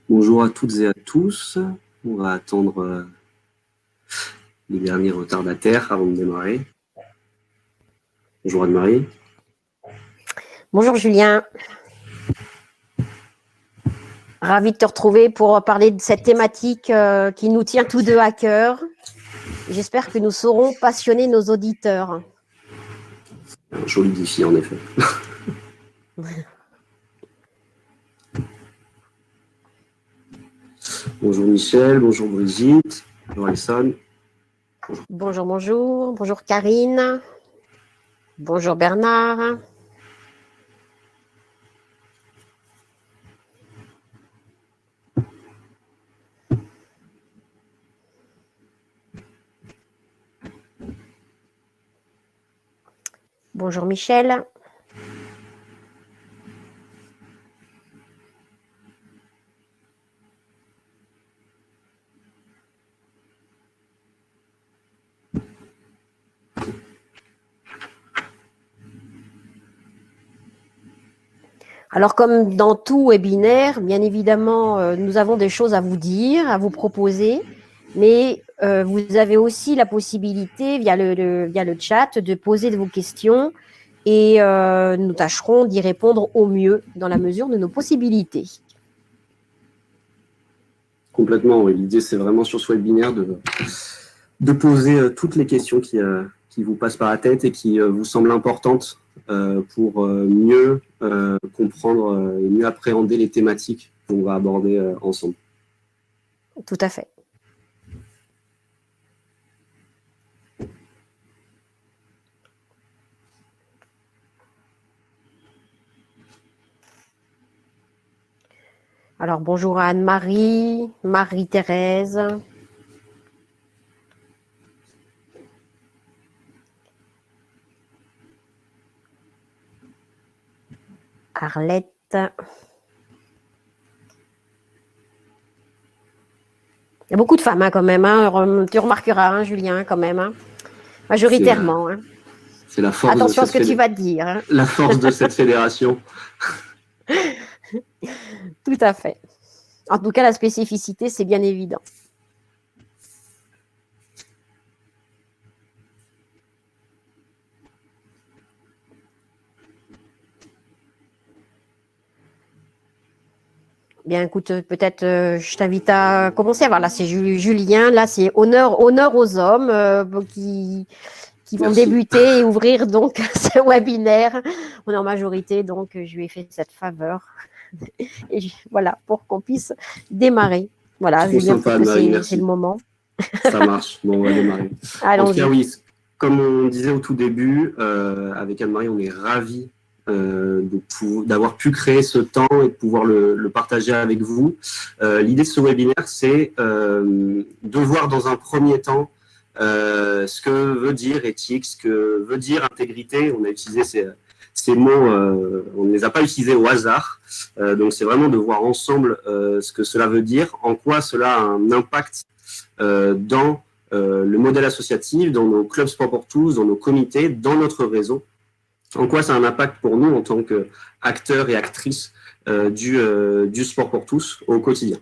Bonjour à toutes et à tous. On va attendre les derniers retardataires avant de démarrer. Bonjour Anne-Marie. Bonjour Julien. Ravi de te retrouver pour parler de cette thématique qui nous tient tous deux à cœur. J'espère que nous saurons passionner nos auditeurs. Un joli défi en effet. Bonjour Michel, bonjour Brigitte, bonjour Alison. Bonjour, bonjour. Bonjour Karine. Bonjour Bernard. Bonjour Michel. Alors, comme dans tout webinaire, bien évidemment, nous avons des choses à vous dire, à vous proposer, mais vous avez aussi la possibilité, via le chat, de poser vos questions et nous tâcherons d'y répondre au mieux dans la mesure de nos possibilités. Complètement, oui. L'idée, c'est vraiment sur ce webinaire de poser toutes les questions qui vous passent par la tête et qui vous semblent importantes pour mieux comprendre et mieux appréhender les thématiques qu'on va aborder ensemble. Tout à fait. Alors, bonjour à Anne-Marie, Marie-Thérèse. Arlette. Il y a beaucoup de femmes quand même, tu remarqueras, Julien, quand même, majoritairement. C'est la force. Attention à ce que tu vas dire. La force de cette fédération. Tout à fait. En tout cas, la spécificité, c'est bien évident. Bien, écoute, peut-être je t'invite à commencer. Voilà, c'est Julien. Là, c'est honneur aux hommes qui vont débuter et ouvrir donc ce webinaire. On est en majorité, donc je lui ai fait cette faveur. Et voilà, pour qu'on puisse démarrer. Voilà, Julien, sympa, c'est le moment. Ça marche. Bon, on va démarrer. En tout cas, oui, comme on disait au tout début, avec Anne-Marie, on est ravis d'avoir pu créer ce temps et de pouvoir le partager avec vous. L'idée de ce webinaire, c'est de voir dans un premier temps ce que veut dire éthique, ce que veut dire intégrité. On a utilisé ces mots, on ne les a pas utilisés au hasard. Donc, c'est vraiment de voir ensemble ce que cela veut dire, en quoi cela a un impact dans le modèle associatif, dans nos clubs sport pour tous, dans nos comités, dans notre réseau. En quoi ça a un impact pour nous en tant qu'acteurs et actrices du sport pour tous au quotidien.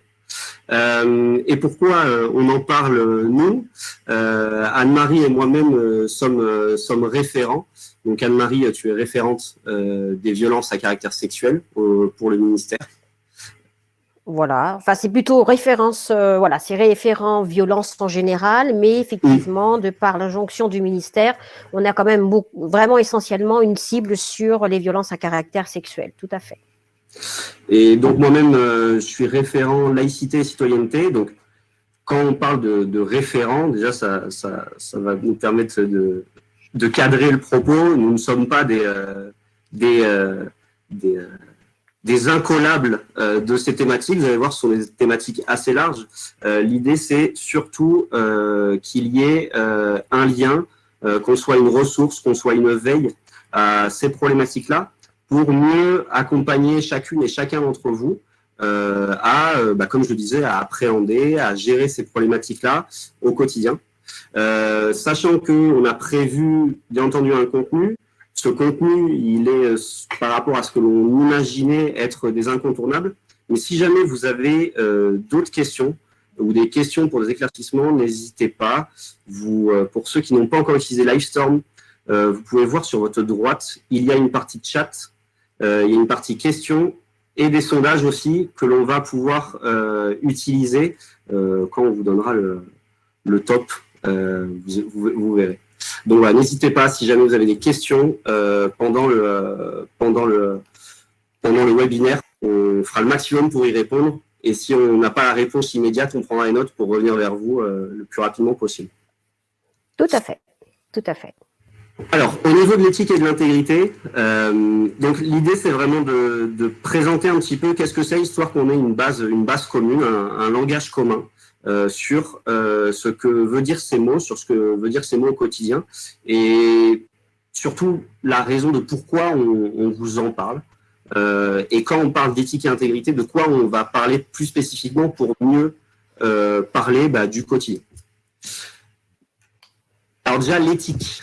Et pourquoi on en parle nous Anne-Marie et moi-même sommes référents. Donc Anne-Marie, tu es référente des violences à caractère sexuel pour le ministère. Voilà, enfin c'est plutôt référence, voilà, c'est référent violence en général, mais effectivement, de par l'injonction du ministère, on a quand même vraiment essentiellement une cible sur les violences à caractère sexuel, tout à fait. Et donc moi-même, je suis référent laïcité et citoyenneté. Donc quand on parle de référent, déjà ça va nous permettre de cadrer le propos. Nous ne sommes pas des incollables de ces thématiques. Vous allez voir, ce sont des thématiques assez larges. L'idée, c'est surtout qu'il y ait un lien, qu'on soit une ressource, qu'on soit une veille à ces problématiques-là, pour mieux accompagner chacune et chacun d'entre vous comme je le disais, à appréhender, à gérer ces problématiques-là au quotidien. Sachant qu'on a prévu, bien entendu, un contenu. Ce contenu, il est par rapport à ce que l'on imaginait être des incontournables. Mais si jamais vous avez d'autres questions ou des questions pour des éclaircissements, n'hésitez pas. Pour ceux qui n'ont pas encore utilisé Livestorm, vous pouvez voir sur votre droite, il y a une partie chat, il y a une partie questions et des sondages aussi que l'on va pouvoir utiliser quand on vous donnera le top. Vous verrez. Donc voilà, n'hésitez pas si jamais vous avez des questions pendant le webinaire, on fera le maximum pour y répondre. Et si on n'a pas la réponse immédiate, on prendra les notes pour revenir vers vous le plus rapidement possible. Tout à fait, tout à fait. Alors, au niveau de l'éthique et de l'intégrité, donc l'idée c'est vraiment de présenter un petit peu qu'est-ce que c'est, histoire qu'on ait une base commune, un langage commun sur ce que veut dire ces mots, sur ce que veut dire ces mots au quotidien, et surtout la raison de pourquoi on vous en parle. Et quand on parle d'éthique et intégrité, de quoi on va parler plus spécifiquement pour mieux parler du quotidien. Alors déjà, l'éthique.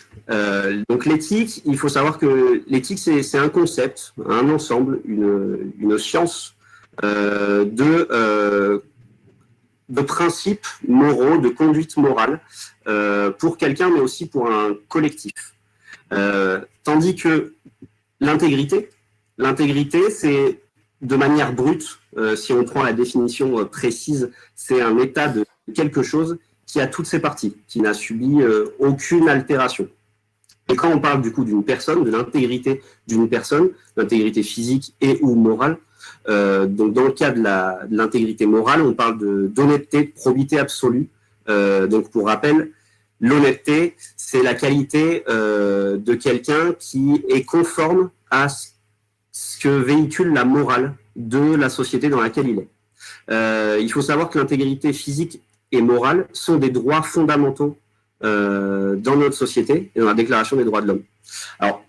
Donc l'éthique, il faut savoir que l'éthique, c'est un concept, un ensemble, une science de principes moraux, de conduite morale pour quelqu'un, mais aussi pour un collectif. Tandis que l'intégrité, c'est de manière brute, si on prend la définition précise, c'est un état de quelque chose qui a toutes ses parties, qui n'a subi aucune altération. Et quand on parle du coup d'une personne, de l'intégrité d'une personne, l'intégrité physique et ou morale, donc dans le cas de l'intégrité morale, on parle d'honnêteté, de probité absolue. Donc pour rappel, l'honnêteté, c'est la qualité de quelqu'un qui est conforme à ce que véhicule la morale de la société dans laquelle il est. Il faut savoir que l'intégrité physique et morale sont des droits fondamentaux dans notre société et dans la Déclaration des droits de l'homme. Alors,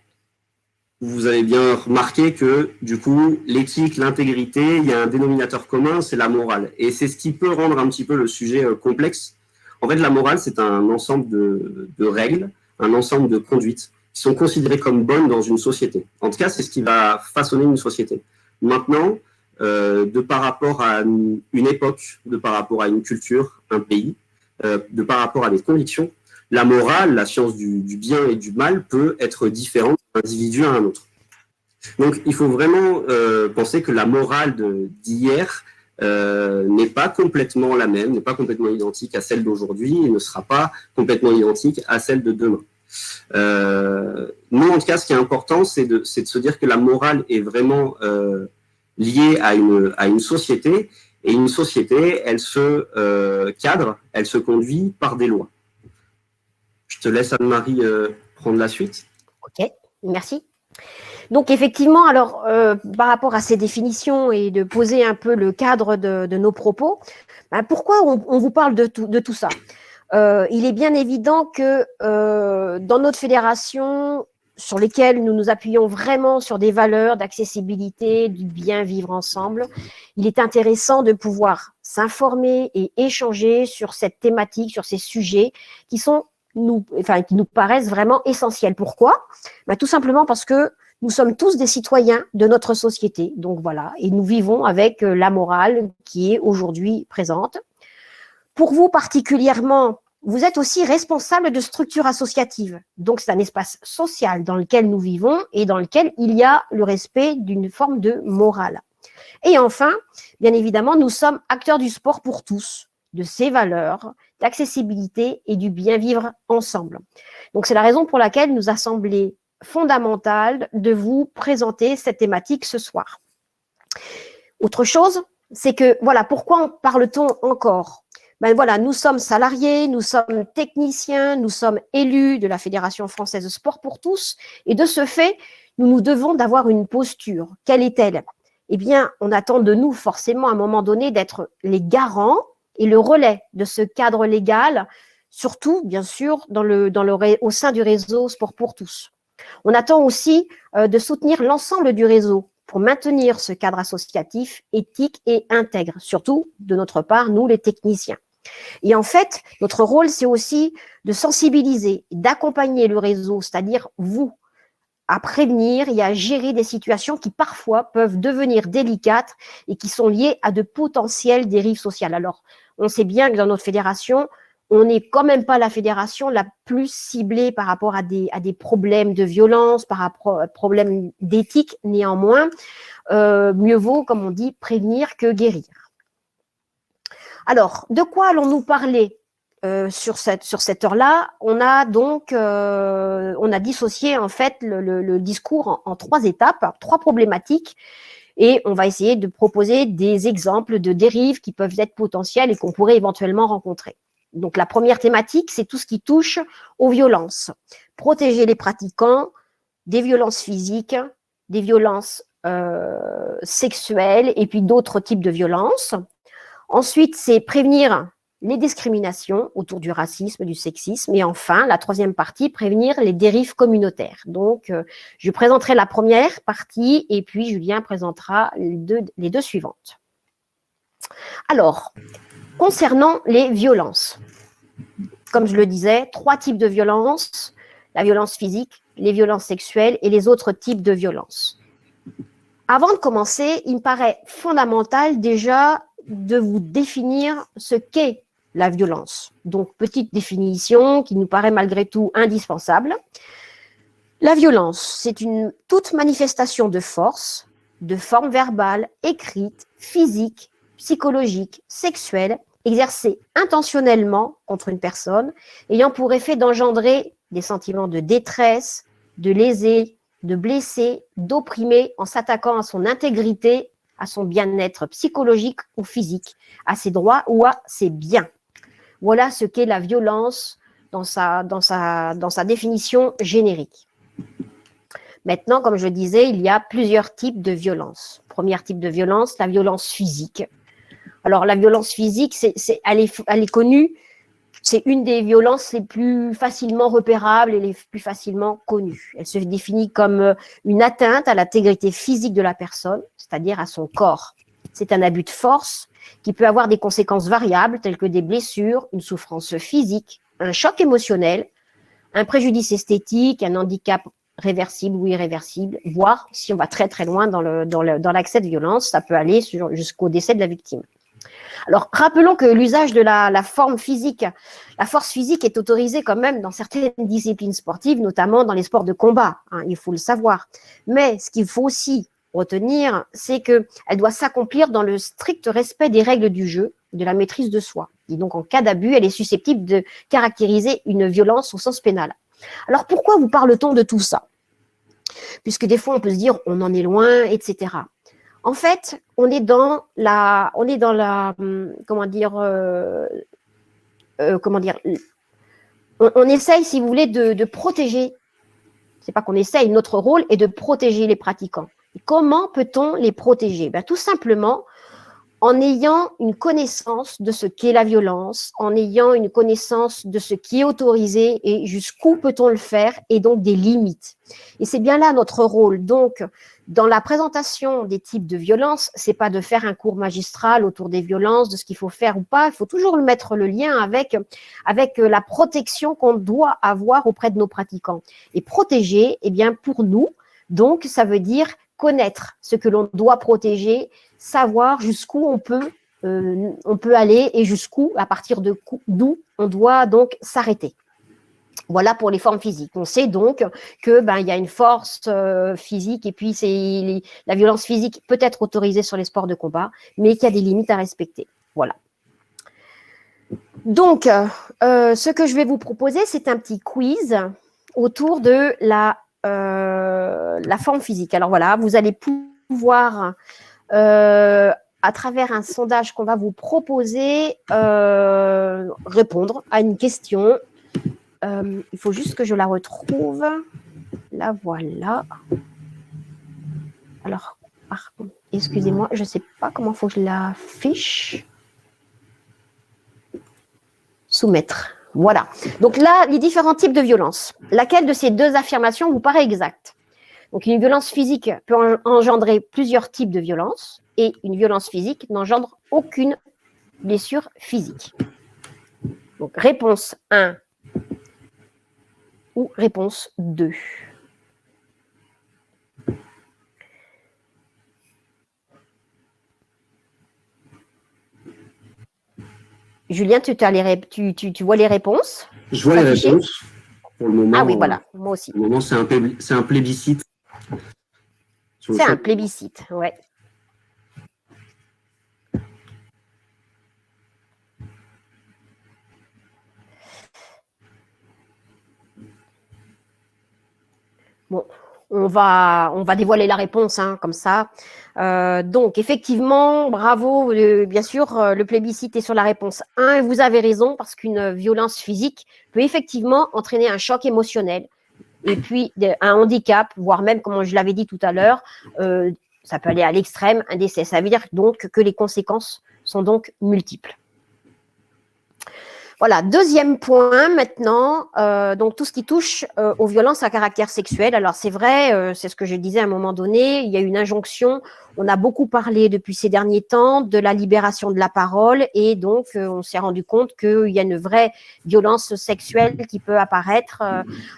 vous avez bien remarqué que, du coup, l'éthique, l'intégrité, il y a un dénominateur commun, c'est la morale. Et c'est ce qui peut rendre un petit peu le sujet complexe. En fait, la morale, c'est un ensemble de règles, un ensemble de conduites qui sont considérées comme bonnes dans une société. En tout cas, c'est ce qui va façonner une société. Maintenant, de par rapport à une époque, de par rapport à une culture, un pays, de par rapport à des convictions, la morale, la science du bien et du mal peut être différente d'un individu à un autre. Donc, il faut vraiment penser que la morale d'hier n'est pas complètement la même, n'est pas complètement identique à celle d'aujourd'hui et ne sera pas complètement identique à celle de demain. Nous, en tout cas, ce qui est important, c'est de se dire que la morale est vraiment liée à une société, et une société, elle se cadre, elle se conduit par des lois. Je te laisse, Anne-Marie, prendre la suite. Ok, merci. Donc, effectivement, alors, par rapport à ces définitions et de poser un peu le cadre de nos propos, pourquoi on vous parle de tout ça ? Il est bien évident que dans notre fédération, sur lesquelles nous nous appuyons vraiment sur des valeurs d'accessibilité, du bien vivre ensemble, il est intéressant de pouvoir s'informer et échanger sur cette thématique, sur ces sujets qui nous paraissent vraiment essentiels. Pourquoi ? Tout simplement parce que nous sommes tous des citoyens de notre société. Donc voilà, et nous vivons avec la morale qui est aujourd'hui présente. Pour vous particulièrement, vous êtes aussi responsable de structures associatives. Donc, c'est un espace social dans lequel nous vivons et dans lequel il y a le respect d'une forme de morale. Et enfin, bien évidemment, nous sommes acteurs du sport pour tous, de ses valeurs, d'accessibilité et du bien vivre ensemble. Donc, c'est la raison pour laquelle il nous a semblé fondamental de vous présenter cette thématique ce soir. Autre chose, c'est que, voilà, pourquoi en parle-t-on encore ? Voilà, nous sommes salariés, nous sommes techniciens, nous sommes élus de la Fédération française de sport pour tous. Et de ce fait, nous nous devons d'avoir une posture. Quelle est-elle ? Eh bien, on attend de nous forcément à un moment donné d'être les garants et le relais de ce cadre légal, surtout, bien sûr, au sein du réseau Sport pour tous. On attend aussi de soutenir l'ensemble du réseau pour maintenir ce cadre associatif éthique et intègre, surtout de notre part, nous les techniciens. Et en fait, notre rôle, c'est aussi de sensibiliser, d'accompagner le réseau, c'est-à-dire vous, à prévenir et à gérer des situations qui parfois peuvent devenir délicates et qui sont liées à de potentielles dérives sociales. Alors, on sait bien que dans notre fédération, on n'est quand même pas la fédération la plus ciblée par rapport à des problèmes de violence, par rapport à des problèmes d'éthique. Néanmoins, mieux vaut, comme on dit, prévenir que guérir. Alors, de quoi allons-nous parler sur cette heure-là? On a donc on a dissocié en fait le discours en 3 étapes, 3 problématiques, et on va essayer de proposer des exemples de dérives qui peuvent être potentielles et qu'on pourrait éventuellement rencontrer. Donc, la première thématique, c'est tout ce qui touche aux violences. Protéger les pratiquants des violences physiques, des violences sexuelles et puis d'autres types de violences. Ensuite, c'est prévenir les discriminations autour du racisme, du sexisme. Et enfin, la 3e partie, prévenir les dérives communautaires. Donc, je présenterai la première partie et puis Julien présentera les deux suivantes. Alors, concernant les violences, comme je le disais, 3 types de violences, la violence physique, les violences sexuelles et les autres types de violences. Avant de commencer, il me paraît fondamental déjà de vous définir ce qu'est la violence. Donc, petite définition qui nous paraît malgré tout indispensable. La violence, c'est toute manifestation de force, de forme verbale, écrite, physique, psychologique, sexuelle, exercée intentionnellement contre une personne, ayant pour effet d'engendrer des sentiments de détresse, de léser, de blesser, d'opprimer en s'attaquant à son intégrité, à son bien-être psychologique ou physique, à ses droits ou à ses biens. Voilà ce qu'est la violence dans sa définition générique. Maintenant, comme je le disais, il y a plusieurs types de violences. Premier type de violence, la violence physique. Alors, la violence physique, elle est connue, c'est une des violences les plus facilement repérables et les plus facilement connues. Elle se définit comme une atteinte à l'intégrité physique de la personne, c'est-à-dire à son corps. C'est un abus de force qui peut avoir des conséquences variables telles que des blessures, une souffrance physique, un choc émotionnel, un préjudice esthétique, un handicap réversible ou irréversible, voire, si on va très très loin dans l'accès de violence, ça peut aller jusqu'au décès de la victime. Alors, rappelons que l'usage de la force physique est autorisé quand même dans certaines disciplines sportives, notamment dans les sports de combat, hein, il faut le savoir. Mais ce qu'il faut aussi retenir, c'est qu'elle doit s'accomplir dans le strict respect des règles du jeu, de la maîtrise de soi. Et donc, en cas d'abus, elle est susceptible de caractériser une violence au sens pénal. Alors, pourquoi vous parle-t-on de tout ça? Puisque des fois, on peut se dire, on en est loin, etc. En fait, on essaye, si vous voulez, de protéger. C'est pas qu'on essaye, notre rôle est de protéger les pratiquants. Et comment peut-on les protéger? Tout simplement en ayant une connaissance de ce qu'est la violence, en ayant une connaissance de ce qui est autorisé et jusqu'où peut-on le faire, et donc des limites. Et c'est bien là notre rôle. Donc, dans la présentation des types de violences, c'est pas de faire un cours magistral autour des violences, de ce qu'il faut faire ou pas. Il faut toujours mettre le lien avec la protection qu'on doit avoir auprès de nos pratiquants. Et protéger, eh bien, pour nous, donc, ça veut dire connaître ce que l'on doit protéger, savoir jusqu'où on peut aller et jusqu'où, à partir d'où on doit donc s'arrêter. Voilà pour les formes physiques. On sait donc que il y a une force physique et puis la violence physique peut être autorisée sur les sports de combat, mais qu'il y a des limites à respecter. Voilà. Donc, ce que je vais vous proposer, c'est un petit quiz autour de la forme physique. Alors voilà, vous allez pouvoir à travers un sondage qu'on va vous proposer, répondre à une question. Il faut juste que je la retrouve. La voilà. Alors, excusez-moi, je ne sais pas comment il faut que je l'affiche. Soumettre. Voilà. Donc là, les différents types de violences. Laquelle de ces deux affirmations vous paraît exacte? Donc, une violence physique peut engendrer plusieurs types de violences et une violence physique n'engendre aucune blessure physique. Donc, réponse 1 ou réponse 2. Julien, tu vois les réponses? Je vois les réponses. Pour le moment, ah oui, voilà, moi aussi. Pour le moment, c'est un plébiscite. C'est un plébiscite, ouais. Bon, on va dévoiler la réponse, hein, comme ça. Donc, effectivement, bravo, bien sûr, le plébiscite est sur la réponse 1, et vous avez raison, parce qu'une violence physique peut effectivement entraîner un choc émotionnel, et puis un handicap, voire même, comme je l'avais dit tout à l'heure, ça peut aller à l'extrême, un décès. Ça veut dire donc que les conséquences sont donc multiples. Voilà, deuxième point maintenant, donc tout ce qui touche aux violences à caractère sexuel. Alors c'est vrai, c'est ce que je disais à un moment donné, il y a une injonction, on a beaucoup parlé depuis ces derniers temps de la libération de la parole, et donc on s'est rendu compte qu'il y a une vraie violence sexuelle qui peut apparaître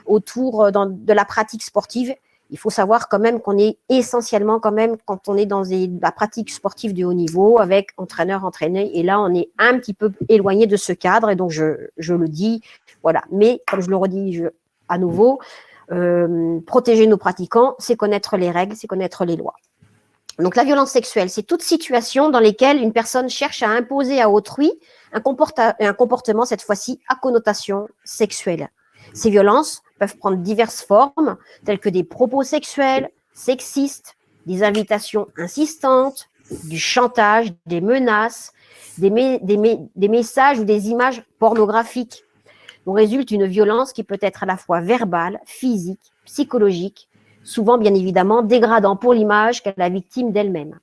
autour de la pratique sportive. Il faut savoir quand même qu'on est essentiellement quand même, quand on est dans la pratique sportive de haut niveau, avec entraîneur, entraîné, et là on est un petit peu éloigné de ce cadre, et donc je le dis, voilà. Mais comme je le redis à nouveau, protéger nos pratiquants, c'est connaître les règles, c'est connaître les lois. Donc la violence sexuelle, c'est toute situation dans laquelle une personne cherche à imposer à autrui un comportement, cette fois-ci, à connotation sexuelle. Ces violences peuvent prendre diverses formes, telles que des propos sexuels, sexistes, des invitations insistantes, du chantage, des menaces, des messages ou des images pornographiques. Donc résulte une violence qui peut être à la fois verbale, physique, psychologique, souvent bien évidemment dégradant pour l'image qu'est la victime d'elle-même.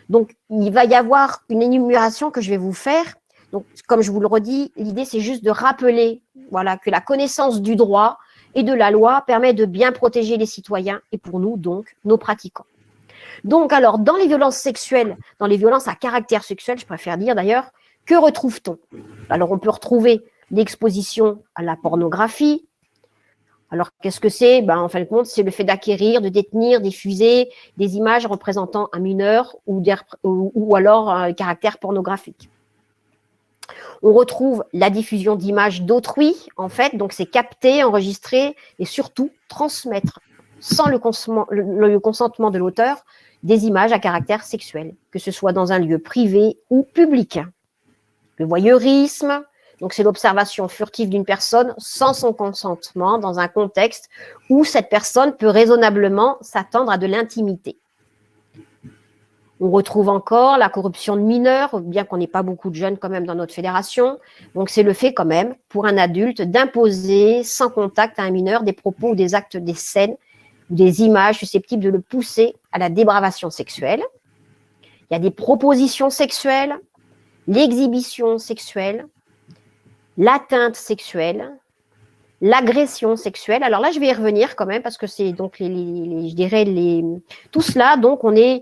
Donc il va y avoir une énumération que je vais vous faire. Donc, comme je vous le redis, l'idée, c'est juste de rappeler, voilà, que la connaissance du droit et de la loi permet de bien protéger les citoyens et pour nous, donc, nos pratiquants. Donc, alors, dans les violences sexuelles, dans les violences à caractère sexuel, je préfère dire d'ailleurs, que retrouve-t-on? Alors, on peut retrouver l'exposition à la pornographie. Alors, qu'est-ce que c'est? En fin de compte, c'est le fait d'acquérir, de détenir, diffuser des images représentant un mineur ou alors un caractère pornographique. On retrouve la diffusion d'images d'autrui, en fait, donc c'est capter, enregistrer et surtout transmettre, sans le consentement de l'auteur, des images à caractère sexuel, que ce soit dans un lieu privé ou public. Le voyeurisme, donc c'est l'observation furtive d'une personne sans son consentement dans un contexte où cette personne peut raisonnablement s'attendre à de l'intimité. On retrouve encore la corruption de mineurs, bien qu'on n'ait pas beaucoup de jeunes quand même dans notre fédération. Donc, c'est le fait quand même, pour un adulte, d'imposer sans contact à un mineur des propos ou des actes, des scènes ou des images susceptibles de le pousser à la dépravation sexuelle. Il y a des propositions sexuelles, l'exhibition sexuelle, l'atteinte sexuelle, l'agression sexuelle. Alors là, je vais y revenir quand même parce que c'est donc je dirais tout cela. Donc on est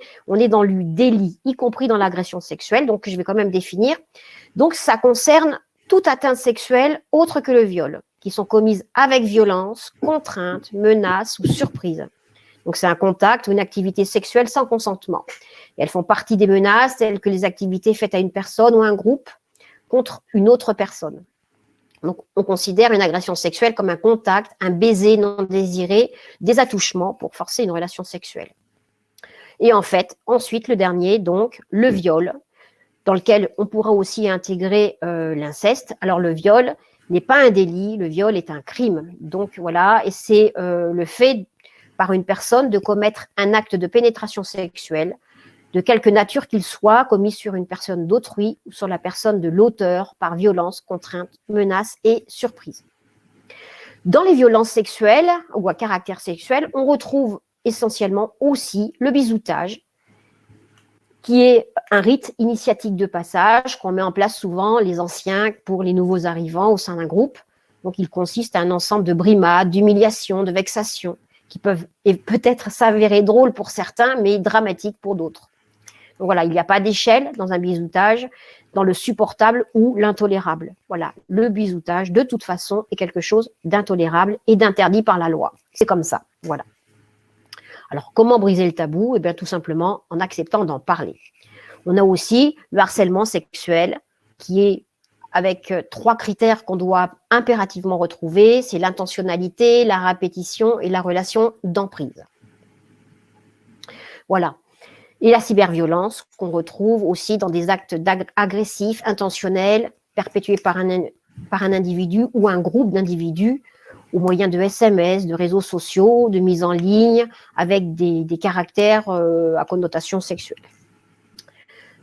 dans le délit, y compris dans l'agression sexuelle. Donc je vais quand même définir. Donc ça concerne toute atteinte sexuelle autre que le viol, qui sont commises avec violence, contrainte, menace ou surprise. Donc c'est un contact ou une activité sexuelle sans consentement. Et elles font partie des menaces telles que les activités faites à une personne ou un groupe contre une autre personne. Donc, on considère une agression sexuelle comme un contact, un baiser non désiré, des attouchements pour forcer une relation sexuelle. Et en fait, ensuite, le dernier, donc, le viol, dans lequel on pourra aussi intégrer l'inceste. Alors, le viol n'est pas un délit, le viol est un crime. Donc, voilà, et c'est le fait par une personne de commettre un acte de pénétration sexuelle de quelque nature qu'il soit, commis sur une personne d'autrui ou sur la personne de l'auteur par violence, contrainte, menace et surprise. Dans les violences sexuelles ou à caractère sexuel, on retrouve essentiellement aussi le bisoutage, qui est un rite initiatique de passage qu'on met en place souvent les anciens pour les nouveaux arrivants au sein d'un groupe. Donc il consiste à un ensemble de brimades, d'humiliations, de vexations, qui peuvent peut-être s'avérer drôles pour certains, mais dramatiques pour d'autres. Donc voilà, il n'y a pas d'échelle dans un bisoutage, dans le supportable ou l'intolérable. Voilà, le bisoutage, de toute façon, est quelque chose d'intolérable et d'interdit par la loi. C'est comme ça, voilà. Alors, comment briser le tabou? Eh bien, tout simplement en acceptant d'en parler. On a aussi le harcèlement sexuel, qui est avec 3 critères qu'on doit impérativement retrouver, c'est l'intentionnalité, la répétition et la relation d'emprise. Voilà. Et la cyberviolence qu'on retrouve aussi dans des actes agressifs, intentionnels, perpétués par un individu ou un groupe d'individus au moyen de SMS, de réseaux sociaux, de mise en ligne, avec des caractères à connotation sexuelle.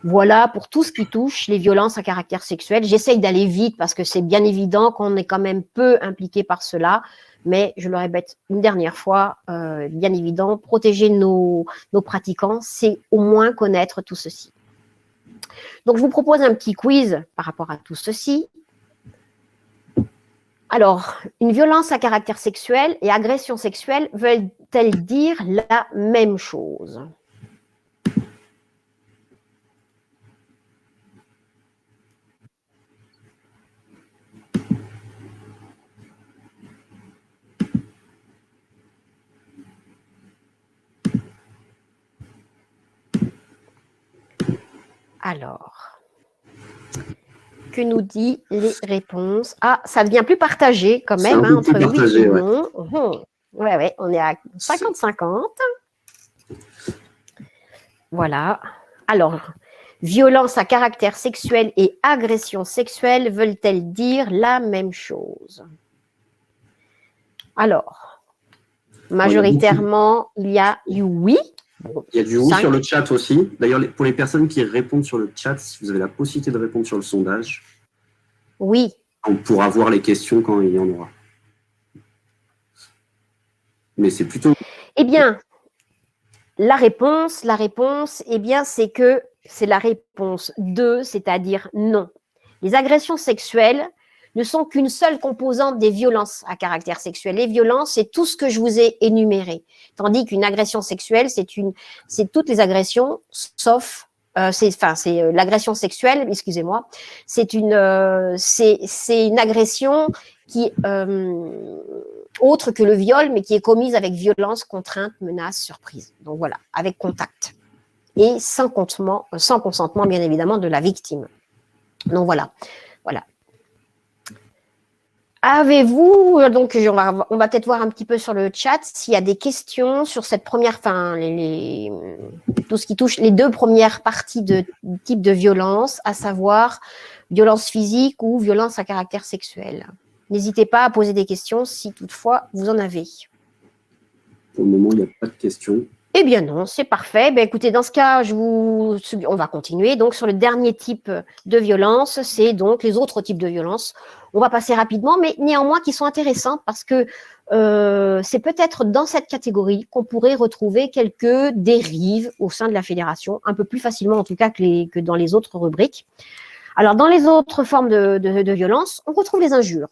Voilà pour tout ce qui touche les violences à caractère sexuel. J'essaye d'aller vite parce que c'est bien évident qu'on est quand même peu impliqué par cela, mais je le répète une dernière fois, bien évident, protéger nos pratiquants, c'est au moins connaître tout ceci. Donc, je vous propose un petit quiz par rapport à tout ceci. Alors, une violence à caractère sexuel et agression sexuelle veulent-elles dire la même chose ? Alors, que nous dit les réponses? Ah, ça devient plus partagé quand même, hein, entre oui et non. Ouais, on est à 50-50. Voilà. Alors, violence à caractère sexuel et agression sexuelle veulent-elles dire la même chose? Alors, majoritairement, il y a du oui. Il y a du oui sur le chat aussi. D'ailleurs, pour les personnes qui répondent sur le chat, si vous avez la possibilité de répondre sur le sondage, oui, on pourra voir les questions quand il y en aura. Mais c'est plutôt... Eh bien, la réponse, eh bien, c'est que c'est la réponse 2, c'est-à-dire non. Les agressions sexuelles ne sont qu'une seule composante des violences à caractère sexuel. Les violences, c'est tout ce que je vous ai énuméré. Tandis qu'une agression sexuelle, c'est toutes les agressions, sauf, c'est l'agression sexuelle, excusez-moi, c'est une agression qui, autre que le viol, mais qui est commise avec violence, contrainte, menace, surprise. Donc voilà, avec contact. Et sans consentement, bien évidemment, de la victime. Donc voilà. Avez-vous, donc on va peut-être voir un petit peu sur le chat s'il y a des questions sur cette première, tout ce qui touche les 2 premières parties de type de violence, à savoir violence physique ou violence à caractère sexuel. N'hésitez pas à poser des questions si toutefois vous en avez. Pour le moment, il n'y a pas de questions. Eh bien non, c'est parfait. Ben, écoutez, dans ce cas, on va continuer. Donc, sur le dernier type de violence, c'est donc les autres types de violences. On va passer rapidement, mais néanmoins qui sont intéressants parce que c'est peut-être dans cette catégorie qu'on pourrait retrouver quelques dérives au sein de la fédération, un peu plus facilement en tout cas que dans les autres rubriques. Alors, dans les autres formes de violence, on retrouve les injures.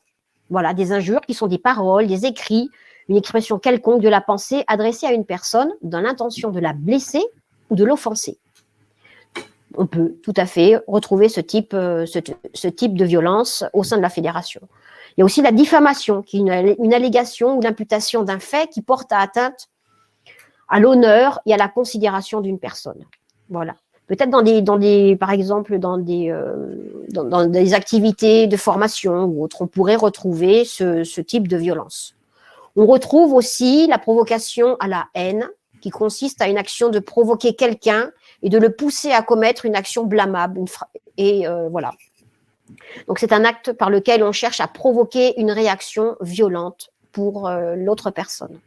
Voilà, des injures qui sont des paroles, des écrits, une expression quelconque de la pensée adressée à une personne dans l'intention de la blesser ou de l'offenser. On peut tout à fait retrouver ce type de violence au sein de la fédération. Il y a aussi la diffamation, qui est une allégation ou l'imputation d'un fait qui porte à atteinte à l'honneur et à la considération d'une personne. Voilà. Peut-être par exemple, dans des activités de formation ou autres, on pourrait retrouver ce type de violence. On retrouve aussi la provocation à la haine, qui consiste à une action de provoquer quelqu'un et de le pousser à commettre une action blâmable. Voilà. Donc, c'est un acte par lequel on cherche à provoquer une réaction violente pour l'autre personne.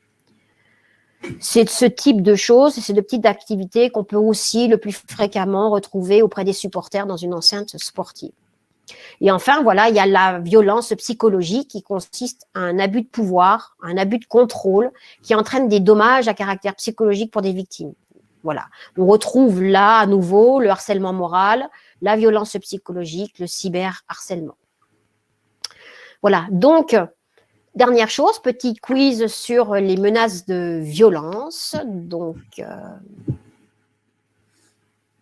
C'est ce type de choses, c'est de petites activités qu'on peut aussi le plus fréquemment retrouver auprès des supporters dans une enceinte sportive. Et enfin, voilà, il y a la violence psychologique qui consiste à un abus de pouvoir, un abus de contrôle qui entraîne des dommages à caractère psychologique pour des victimes. Voilà. On retrouve là, à nouveau, le harcèlement moral, la violence psychologique, le cyberharcèlement. Voilà. Donc, dernière chose, petit quiz sur les menaces de violence. Donc,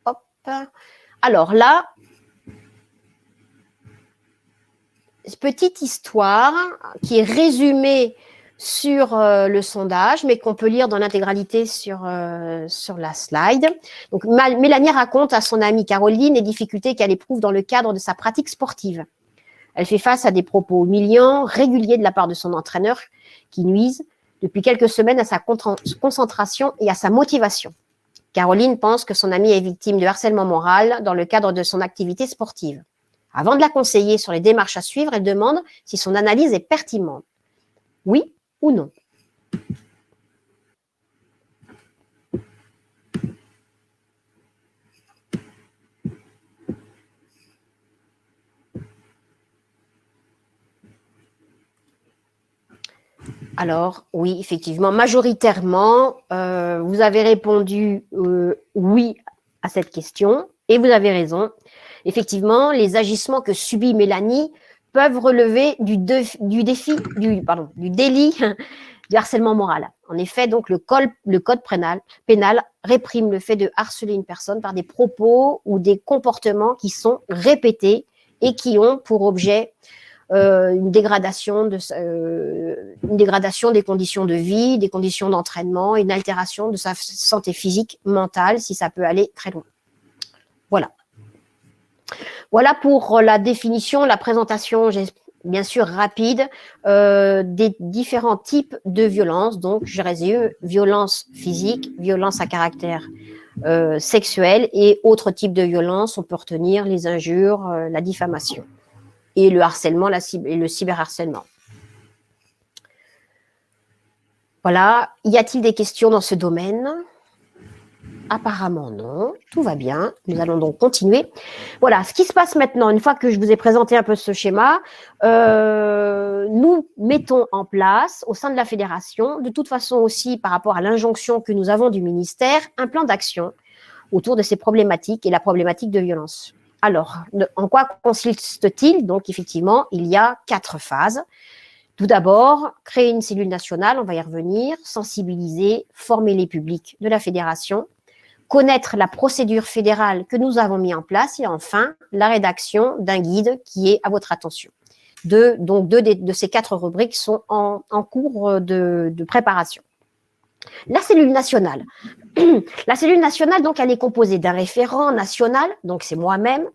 hop. Alors là, petite histoire qui est résumée sur le sondage, mais qu'on peut lire dans l'intégralité sur la slide. Donc, Mélanie raconte à son amie Caroline les difficultés qu'elle éprouve dans le cadre de sa pratique sportive. Elle fait face à des propos humiliants, réguliers de la part de son entraîneur, qui nuisent depuis quelques semaines à sa concentration et à sa motivation. Caroline pense que son amie est victime de harcèlement moral dans le cadre de son activité sportive. Avant de la conseiller sur les démarches à suivre, elle demande si son analyse est pertinente. Oui ou non? Alors, oui, effectivement, majoritairement, vous avez répondu oui à cette question et vous avez raison. Effectivement, les agissements que subit Mélanie peuvent relever du délit du harcèlement moral. En effet, donc, le code pénal réprime le fait de harceler une personne par des propos ou des comportements qui sont répétés et qui ont pour objet une dégradation des conditions de vie, des conditions d'entraînement, une altération de sa santé physique, mentale, si ça peut aller très loin. Voilà. Voilà pour la définition, la présentation, bien sûr rapide, des différents types de violences. Donc, je résume, violence physique, violence à caractère sexuel et autres types de violences. On peut retenir les injures, la diffamation et le harcèlement, et le cyberharcèlement. Voilà. Y a-t-il des questions dans ce domaine? Apparemment non, tout va bien. Nous allons donc continuer. Voilà, ce qui se passe maintenant, une fois que je vous ai présenté un peu ce schéma, nous mettons en place au sein de la fédération, de toute façon aussi par rapport à l'injonction que nous avons du ministère, un plan d'action autour de ces problématiques et la problématique de violence. Alors, en quoi consiste-t-il? Donc, effectivement, il y a 4 phases. Tout d'abord, créer une cellule nationale, on va y revenir, sensibiliser, former les publics de la fédération, connaître la procédure fédérale que nous avons mis en place et enfin, la rédaction d'un guide qui est à votre attention. Donc, deux de ces 4 rubriques sont en cours de préparation. La cellule nationale. La cellule nationale, donc, elle est composée d'un référent national, donc c'est moi-même,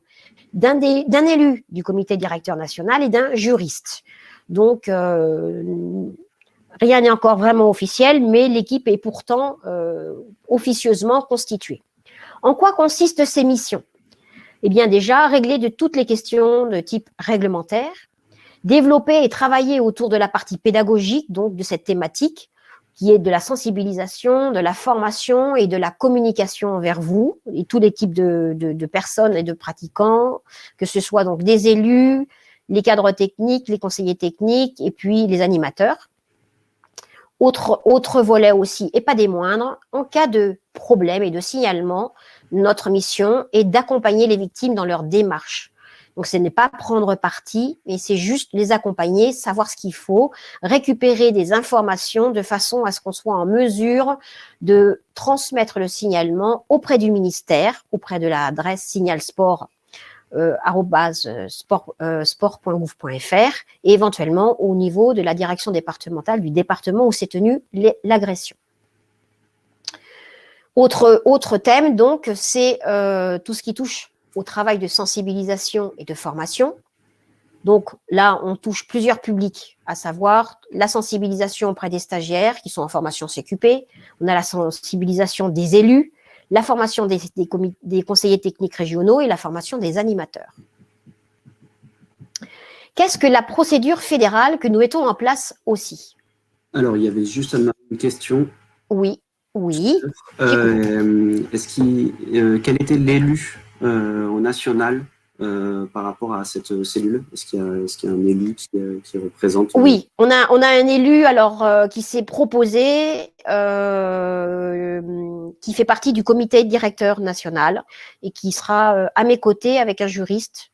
d'un élu du comité directeur national et d'un juriste. Donc, rien n'est encore vraiment officiel, mais l'équipe est pourtant officieusement constituée. En quoi consistent ces missions? Eh bien, déjà, régler de toutes les questions de type réglementaire, développer et travailler autour de la partie pédagogique, donc de cette thématique, qui est de la sensibilisation, de la formation et de la communication vers vous et tous les types de personnes et de pratiquants, que ce soit donc des élus, les cadres techniques, les conseillers techniques et puis les animateurs. Autre volet aussi, et pas des moindres, en cas de problème et de signalement, notre mission est d'accompagner les victimes dans leur démarche. Donc, ce n'est pas prendre parti, mais c'est juste les accompagner, savoir ce qu'il faut, récupérer des informations de façon à ce qu'on soit en mesure de transmettre le signalement auprès du ministère, auprès de l'adresse signalsport@sport.gouv.fr et éventuellement au niveau de la direction départementale du département où s'est tenue l'agression. Autre thème, donc, c'est tout ce qui touche au travail de sensibilisation et de formation. Donc là, on touche plusieurs publics, à savoir la sensibilisation auprès des stagiaires qui sont en formation CQP, on a la sensibilisation des élus, la formation des conseillers techniques régionaux et la formation des animateurs. Qu'est-ce que la procédure fédérale que nous mettons en place aussi? Alors, il y avait juste une question. Oui. Quel était l'élu au national par rapport à cette cellule? Est-ce qu'il y a un élu qui représente? Oui, on a un élu alors qui s'est proposé, qui fait partie du comité directeur national et qui sera à mes côtés avec un juriste.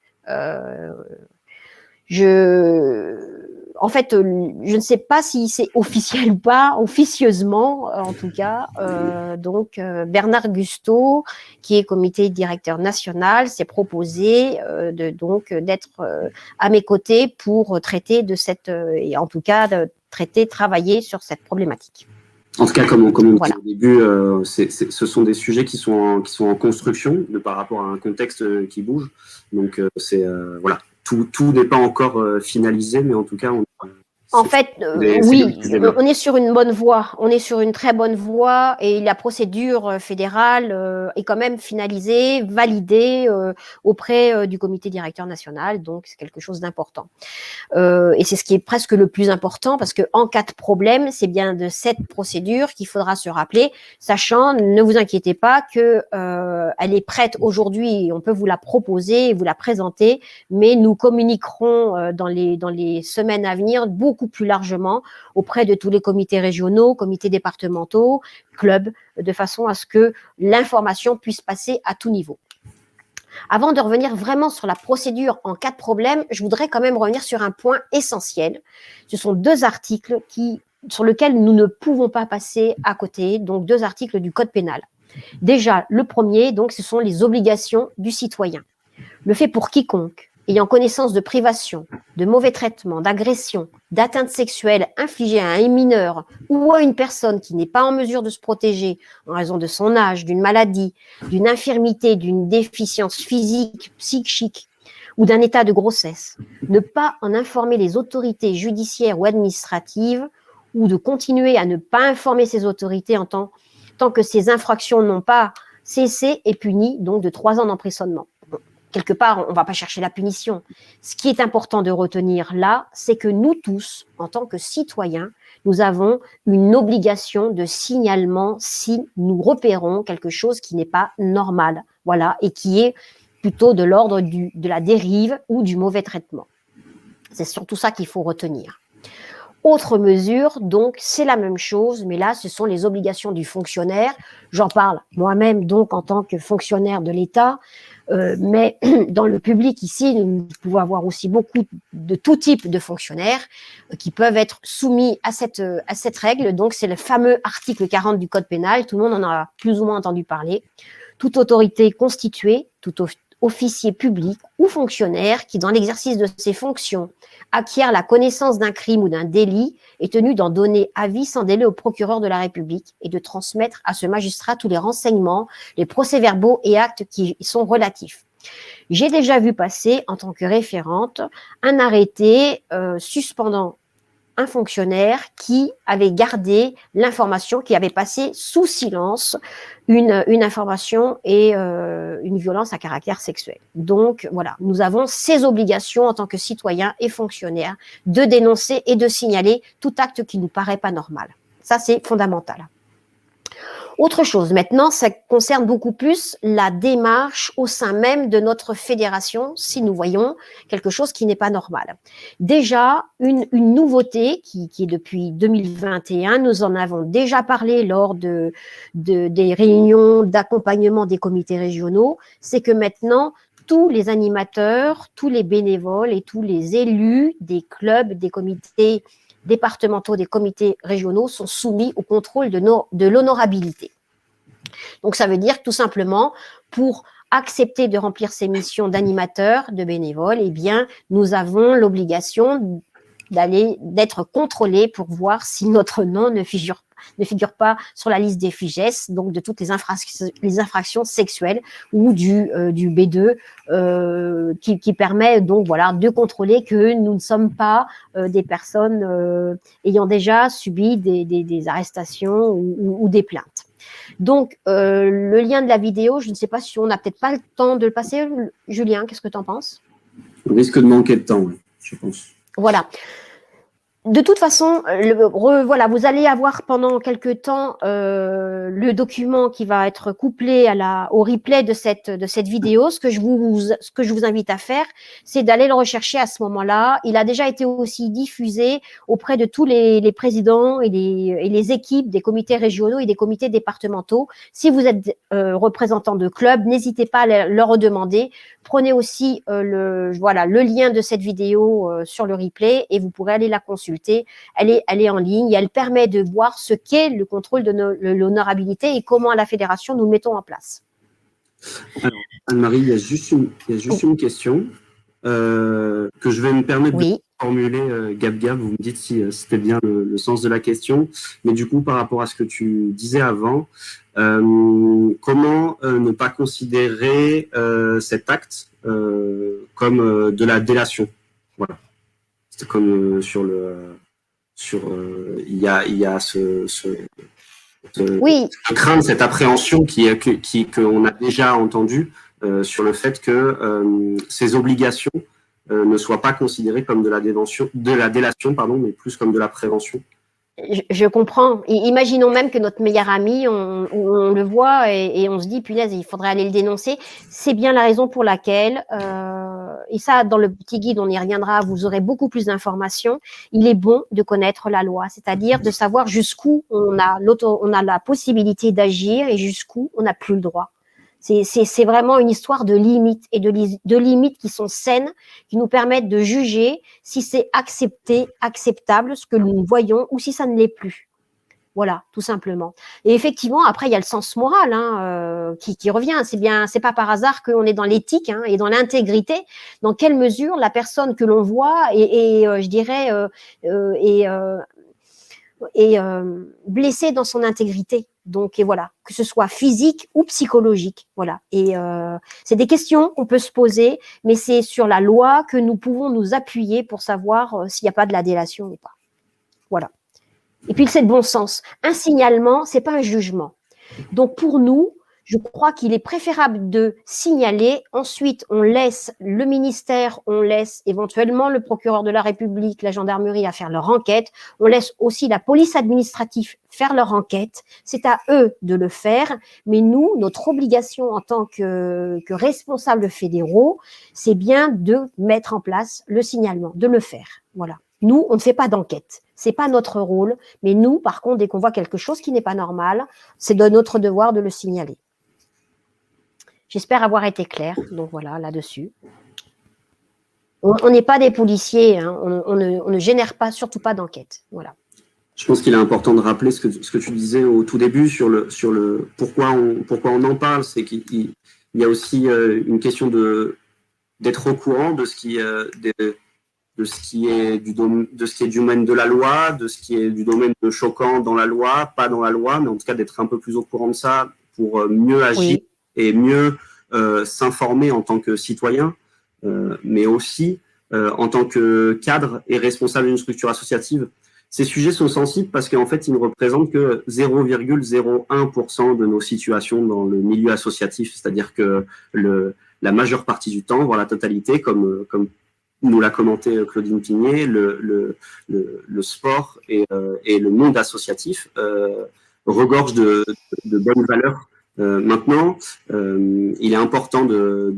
En fait, je ne sais pas si c'est officiel ou pas, officieusement en tout cas. Donc, Bernard Gusteau, qui est comité directeur national, s'est proposé d'être à mes côtés pour traiter de et en tout cas travailler sur cette problématique. En tout cas, comme on disait au début, ce sont des sujets qui sont en construction par rapport à un contexte qui bouge. Donc, voilà. tout n'est pas encore finalisé, mais en tout cas, en fait, oui, on est sur une bonne voie. On est sur une très bonne voie et la procédure fédérale est quand même finalisée, validée auprès du comité directeur national. Donc, c'est quelque chose d'important. Et c'est ce qui est presque le plus important parce qu'en cas de problème, c'est bien de cette procédure qu'il faudra se rappeler, sachant, ne vous inquiétez pas, que elle est prête aujourd'hui et on peut vous la proposer et vous la présenter, mais nous communiquerons dans les semaines à venir beaucoup plus largement auprès de tous les comités régionaux, comités départementaux, clubs, de façon à ce que l'information puisse passer à tout niveau. Avant de revenir vraiment sur la procédure en cas de problème, je voudrais quand même revenir sur un point essentiel. Ce sont 2 articles sur lesquels nous ne pouvons pas passer à côté, donc 2 articles du Code pénal. Déjà, le premier, donc, ce sont les obligations du citoyen. Le fait pour quiconque, ayant connaissance de privation, de mauvais traitements, d'agressions, d'atteintes sexuelles infligées à un mineur ou à une personne qui n'est pas en mesure de se protéger en raison de son âge, d'une maladie, d'une infirmité, d'une déficience physique, psychique ou d'un état de grossesse, ne pas en informer les autorités judiciaires ou administratives ou de continuer à ne pas informer ces autorités tant que ces infractions n'ont pas cessé est puni donc de 3 ans d'emprisonnement. Quelque part, on ne va pas chercher la punition. Ce qui est important de retenir là, c'est que nous tous, en tant que citoyens, nous avons une obligation de signalement si nous repérons quelque chose qui n'est pas normal, voilà, et qui est plutôt de l'ordre de la dérive ou du mauvais traitement. C'est surtout ça qu'il faut retenir. Autre mesure, donc, c'est la même chose, mais là, ce sont les obligations du fonctionnaire. J'en parle moi-même, donc, en tant que fonctionnaire de l'État, mais dans le public ici, nous pouvons avoir aussi beaucoup de tout type de fonctionnaires qui peuvent être soumis à cette règle. Donc, c'est le fameux article 40 du Code pénal. Tout le monde en a plus ou moins entendu parler. Toute autorité constituée, tout officier public ou fonctionnaire qui, dans l'exercice de ses fonctions, acquiert la connaissance d'un crime ou d'un délit est tenu d'en donner avis sans délai au procureur de la République et de transmettre à ce magistrat tous les renseignements, les procès-verbaux et actes qui y sont relatifs. J'ai déjà vu passer, en tant que référente, un arrêté suspendant un fonctionnaire qui avait gardé l'information, qui avait passé sous silence une information et une violence à caractère sexuel. Donc, voilà, nous avons ces obligations en tant que citoyens et fonctionnaires de dénoncer et de signaler tout acte qui nous paraît pas normal. Ça, c'est fondamental. Autre chose, maintenant, ça concerne beaucoup plus la démarche au sein même de notre fédération, si nous voyons quelque chose qui n'est pas normal. Déjà, une nouveauté qui est depuis 2021, nous en avons déjà parlé lors des réunions d'accompagnement des comités régionaux, c'est que maintenant, tous les animateurs, tous les bénévoles et tous les élus des clubs, des comités départementaux, des comités régionaux sont soumis au contrôle de l'honorabilité. Donc, ça veut dire tout simplement, pour accepter de remplir ces missions d'animateur, de bénévole, eh bien, nous avons l'obligation d'être contrôlés pour voir si notre nom ne figure pas sur la liste des FIGES, donc de toutes les infractions sexuelles ou du B2 qui permet donc voilà de contrôler que nous ne sommes pas des personnes ayant déjà subi des arrestations ou des plaintes. Donc, le lien de la vidéo, je ne sais pas si on n'a peut-être pas le temps de le passer. Julien, qu'est-ce que tu en penses? On risque de manquer de temps, oui, je pense. Voilà. De toute façon, voilà, vous allez avoir pendant quelques temps le document qui va être couplé au replay de cette vidéo. Ce que je vous invite à faire, c'est d'aller le rechercher à ce moment-là. Il a déjà été aussi diffusé auprès de tous les présidents et les équipes des comités régionaux et des comités départementaux. Si vous êtes représentant de club, n'hésitez pas à leur redemander. Prenez aussi le lien de cette vidéo sur le replay et vous pourrez aller la consulter. Elle est en ligne et elle permet de voir ce qu'est le contrôle de l'honorabilité et comment à la fédération nous le mettons en place. Alors, Anne-Marie, il y a juste une question que je vais me permettre Formuler, Gab, vous me dites si c'était bien le sens de la question. Mais du coup, par rapport à ce que tu disais avant, comment ne pas considérer cet acte comme de la délation? Voilà. C'est comme il y a Oui. cette crainte, cette appréhension qu'on a déjà entendue sur le fait que ces obligations ne soient pas considérées comme de la délation, pardon, mais plus comme de la prévention. Je comprends. Imaginons même que notre meilleur ami, on le voit et on se dit, punaise, il faudrait aller le dénoncer. C'est bien la raison pour laquelle, et ça, dans le petit guide, on y reviendra, vous aurez beaucoup plus d'informations. Il est bon de connaître la loi, c'est-à-dire de savoir jusqu'où on a la possibilité d'agir et jusqu'où on n'a plus le droit. C'est vraiment une histoire de limites et de limites qui sont saines, qui nous permettent de juger si c'est acceptable ce que nous voyons ou si ça ne l'est plus. Voilà, tout simplement. Et effectivement, après, il y a le sens moral qui revient. C'est pas par hasard qu'on est dans l'éthique et dans l'intégrité. Dans quelle mesure la personne que l'on voit je dirais, est blessée dans son intégrité. Donc, et voilà, que ce soit physique ou psychologique. Voilà. Et c'est des questions qu'on peut se poser, mais c'est sur la loi que nous pouvons nous appuyer pour savoir s'il n'y a pas de la délation ou pas. Voilà. Et puis, c'est de bon sens. Un signalement, c'est pas un jugement. Donc, pour nous, je crois qu'il est préférable de signaler. Ensuite, on laisse le ministère, on laisse éventuellement le procureur de la République, la gendarmerie à faire leur enquête. On laisse aussi la police administrative faire leur enquête. C'est à eux de le faire. Mais nous, notre obligation en tant que responsables fédéraux, c'est bien de mettre en place le signalement, de le faire. Voilà. Nous, on ne fait pas d'enquête. C'est pas notre rôle. Mais nous, par contre, dès qu'on voit quelque chose qui n'est pas normal, c'est de notre devoir de le signaler. J'espère avoir été claire. Donc voilà, là-dessus. On n'est pas des policiers. On ne génère pas, surtout pas d'enquête. Voilà. Je pense qu'il est important de rappeler ce que tu disais au tout début sur le pourquoi on en parle. C'est qu'il y a aussi une question d'être au courant de ce qui est du domaine de la loi, de ce qui est du domaine de choquant dans la loi, pas dans la loi, mais en tout cas d'être un peu plus au courant de ça pour mieux agir et mieux s'informer en tant que citoyen, mais aussi en tant que cadre et responsable d'une structure associative. Ces sujets sont sensibles parce qu'en fait, ils ne représentent que 0,01% de nos situations dans le milieu associatif, c'est-à-dire que la majeure partie du temps, voire la totalité, comme nous l'a commenté Claudine Pigné, le sport et le monde associatif regorgent de bonnes valeurs. Maintenant, il est important de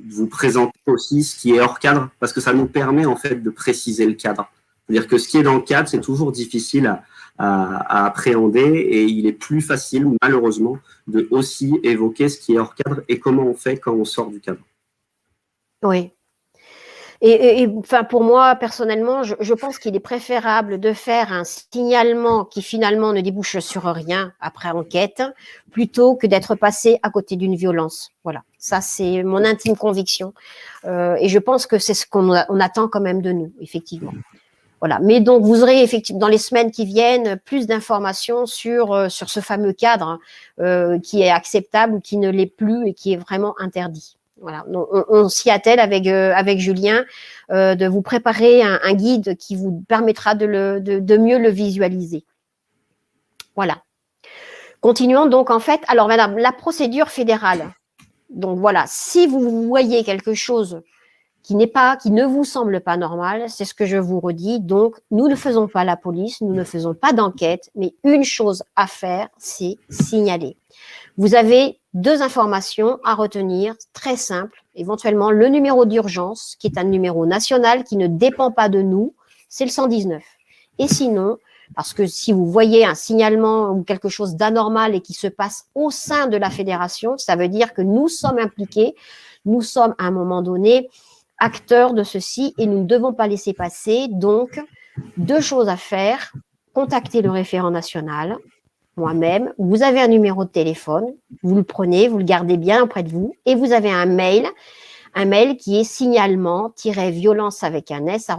vous présenter aussi ce qui est hors cadre, parce que ça nous permet en fait de préciser le cadre. C'est-à-dire que ce qui est dans le cadre, c'est toujours difficile à appréhender, et il est plus facile, malheureusement, de aussi évoquer ce qui est hors cadre et comment on fait quand on sort du cadre. Oui. Et enfin, pour moi, personnellement, je pense qu'il est préférable de faire un signalement qui finalement ne débouche sur rien après enquête, plutôt que d'être passé à côté d'une violence. Voilà, ça c'est mon intime conviction. Et je pense que c'est ce qu'on attend quand même de nous, effectivement. Voilà. Mais donc, vous aurez effectivement dans les semaines qui viennent plus d'informations sur ce fameux cadre qui est acceptable ou qui ne l'est plus et qui est vraiment interdit. Voilà, on s'y attelle avec Julien de vous préparer un guide qui vous permettra de mieux le visualiser. Voilà. Continuons donc en fait. Alors madame, la procédure fédérale. Donc voilà, si vous voyez quelque chose qui ne vous semble pas normal, c'est ce que je vous redis. Donc, nous ne faisons pas la police, nous ne faisons pas d'enquête, mais une chose à faire, c'est signaler. Vous avez 2 informations à retenir, très simples. Éventuellement, le numéro d'urgence, qui est un numéro national qui ne dépend pas de nous, c'est le 119. Et sinon, parce que si vous voyez un signalement ou quelque chose d'anormal et qui se passe au sein de la fédération, ça veut dire que nous sommes impliqués, nous sommes à un moment donné acteurs de ceci et nous ne devons pas laisser passer. Donc, 2 choses à faire. Contacter le référent national, moi-même. Vous avez un numéro de téléphone, vous le prenez, vous le gardez bien auprès de vous et vous avez un mail un mail qui est signalement-violence avec un s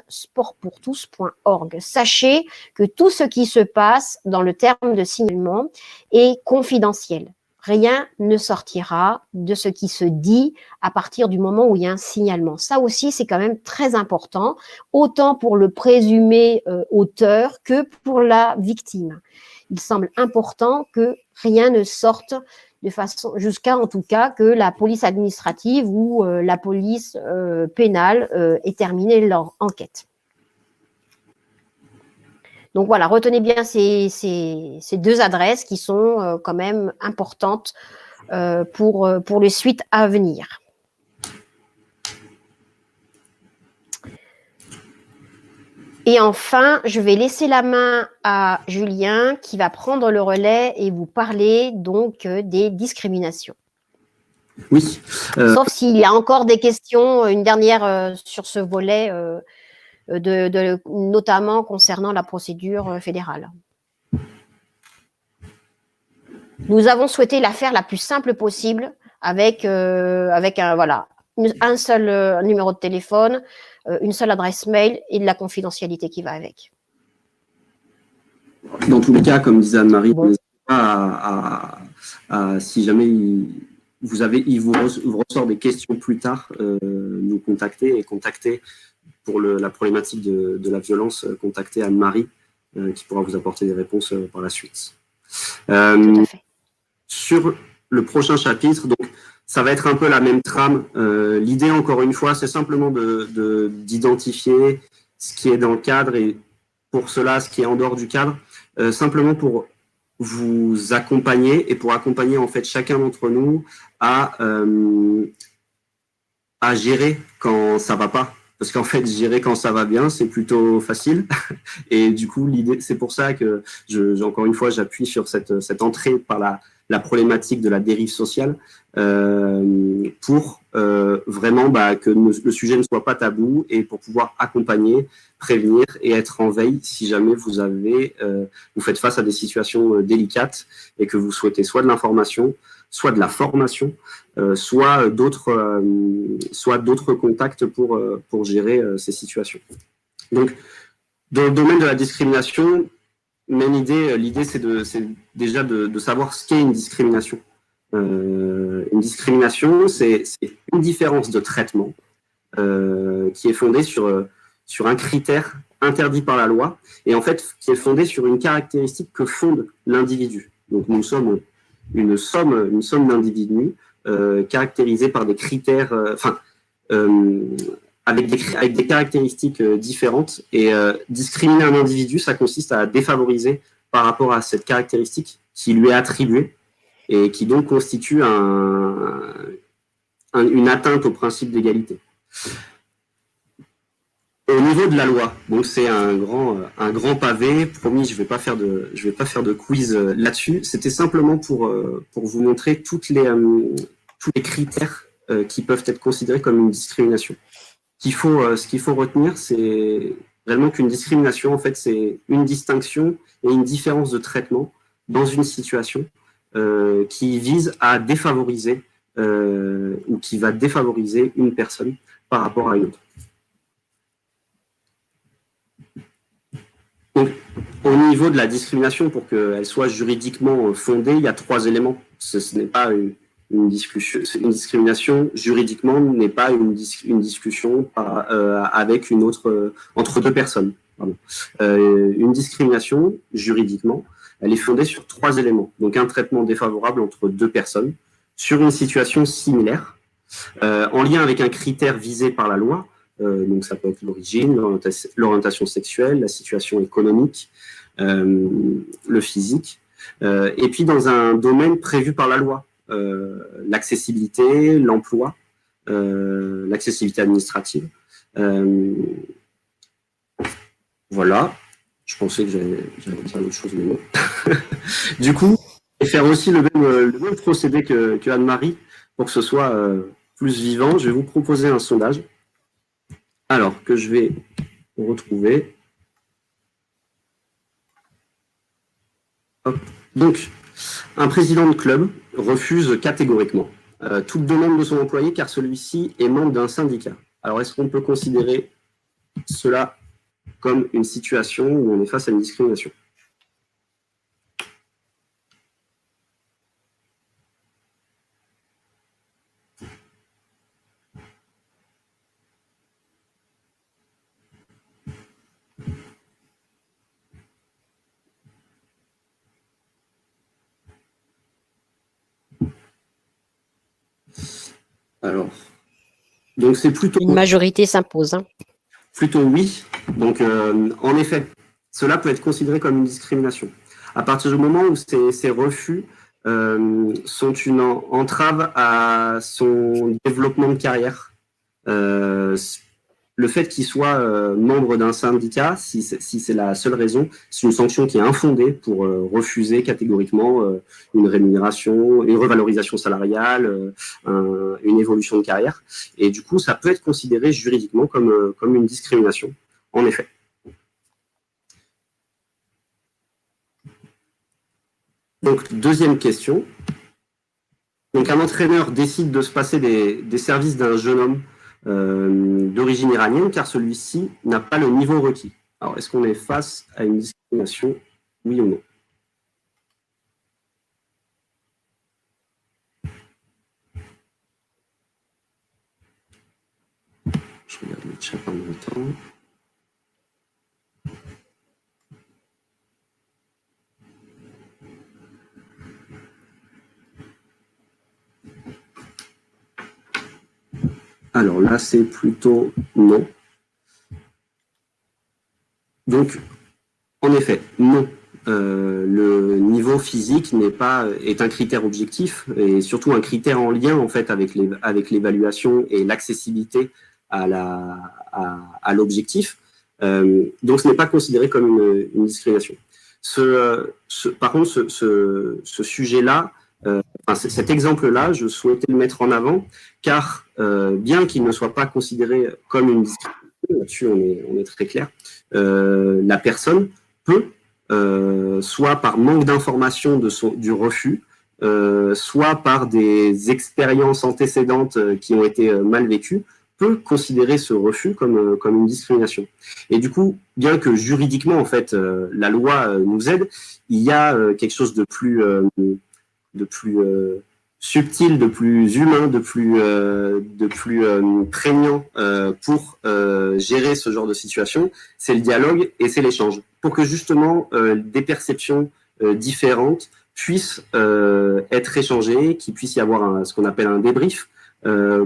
@sportpourtous.org. Sachez que tout ce qui se passe dans le terme de signalement est confidentiel. Rien ne sortira de ce qui se dit à partir du moment où il y a un signalement. Ça aussi, c'est quand même très important, autant pour le présumé auteur que pour la victime. Il semble important que rien ne sorte de façon, jusqu'à en tout cas que la police administrative ou la police pénale ait terminé leur enquête. Donc voilà, retenez bien ces deux adresses qui sont quand même importantes pour les suites à venir. Et enfin, je vais laisser la main à Julien qui va prendre le relais et vous parler donc des discriminations. Oui. Sauf s'il y a encore des questions, une dernière sur ce volet, notamment concernant la procédure fédérale. Nous avons souhaité la faire la plus simple possible avec un seul numéro de téléphone, une seule adresse mail et de la confidentialité qui va avec. Dans tous les cas, comme disait Anne-Marie, n'hésitez pas si jamais il vous ressort des questions plus tard, nous contacter pour la problématique de la violence, contacter Anne-Marie qui pourra vous apporter des réponses par la suite. Tout à fait. Sur le prochain chapitre, donc ça va être un peu la même trame. L'idée, encore une fois, c'est simplement d'identifier ce qui est dans le cadre et pour cela, ce qui est en dehors du cadre, simplement pour vous accompagner et pour accompagner en fait chacun d'entre nous à gérer quand ça va pas. Parce qu'en fait, gérer quand ça va bien, c'est plutôt facile. Et du coup, l'idée, c'est pour ça que encore une fois, j'appuie sur cette entrée par la problématique de la dérive sociale pour vraiment que le sujet ne soit pas tabou et pour pouvoir accompagner, prévenir et être en veille si jamais vous faites face à des situations délicates et que vous souhaitez soit de l'information, soit de la formation, soit d'autres contacts pour gérer ces situations. Donc, dans le domaine de la discrimination, même idée, l'idée c'est déjà de savoir ce qu'est une discrimination. Une discrimination, c'est une différence de traitement qui est fondée sur un critère interdit par la loi et en fait qui est fondée sur une caractéristique que fonde l'individu. Donc nous sommes une somme d'individus caractérisés par des critères, avec des caractéristiques différentes. Et discriminer un individu, ça consiste à défavoriser par rapport à cette caractéristique qui lui est attribuée et qui donc constitue une atteinte au principe d'égalité. Au niveau de la loi, donc c'est un grand pavé. Promis, je vais pas faire de quiz là-dessus. C'était simplement pour vous montrer tous les critères qui peuvent être considérés comme une discrimination. Ce qu'il faut retenir, c'est réellement qu'une discrimination, en fait, c'est une distinction et une différence de traitement dans une situation qui vise à défavoriser ou qui va défavoriser une personne par rapport à une autre. Donc, au niveau de la discrimination, pour qu'elle soit juridiquement fondée, il y a 3 éléments. Ce n'est pas une discrimination juridiquement n'est pas une discussion avec une autre entre deux personnes. Une discrimination juridiquement, elle est fondée sur 3 éléments. Donc un traitement défavorable entre 2 personnes sur une situation similaire, en lien avec un critère visé par la loi. Donc ça peut être l'origine, l'orientation sexuelle, la situation économique, le physique, et puis dans un domaine prévu par la loi, l'accessibilité, l'emploi, l'accessibilité administrative. Voilà, je pensais que j'allais dire autre chose, mais non. Du coup, je vais faire aussi le même procédé que Anne-Marie pour que ce soit plus vivant. Je vais vous proposer un sondage. Alors, que je vais retrouver. Hop. Donc, un président de club refuse catégoriquement toute demande de son employé car celui-ci est membre d'un syndicat. Alors, est-ce qu'on peut considérer cela comme une situation où on est face à une discrimination? Alors, donc c'est plutôt... Une majorité s'impose. Hein. Plutôt oui. Donc, en effet, cela peut être considéré comme une discrimination. À partir du moment où ces refus sont une entrave à son développement de carrière, le fait qu'il soit membre d'un syndicat, si c'est la seule raison, c'est une sanction qui est infondée pour refuser catégoriquement une rémunération, une revalorisation salariale, une évolution de carrière. Et du coup, ça peut être considéré juridiquement comme une discrimination, en effet. Donc, deuxième question. Donc, un entraîneur décide de se passer des services d'un jeune homme d'origine iranienne, car celui-ci n'a pas le niveau requis. Alors, est-ce qu'on est face à une discrimination, oui ou non? Je regarde le chat en même temps. Alors là, c'est plutôt non. Donc, en effet, non. Le niveau physique est un critère objectif et surtout un critère en lien en fait avec l'évaluation et l'accessibilité à l'objectif. Donc, ce n'est pas considéré comme une discrimination. Par contre, ce sujet-là, cet exemple-là, je souhaitais le mettre en avant, car bien qu'il ne soit pas considéré comme une discrimination, là-dessus on est très clair, la personne peut, soit par manque d'information du refus, soit par des expériences antécédentes qui ont été mal vécues, peut considérer ce refus comme une discrimination. Et du coup, bien que juridiquement, en fait, la loi nous aide, il y a quelque chose de plus subtil, de plus humain, de plus prégnant pour gérer ce genre de situation, c'est le dialogue et c'est l'échange. Pour que justement des perceptions différentes puissent être échangées, qu'il puisse y avoir ce qu'on appelle un débrief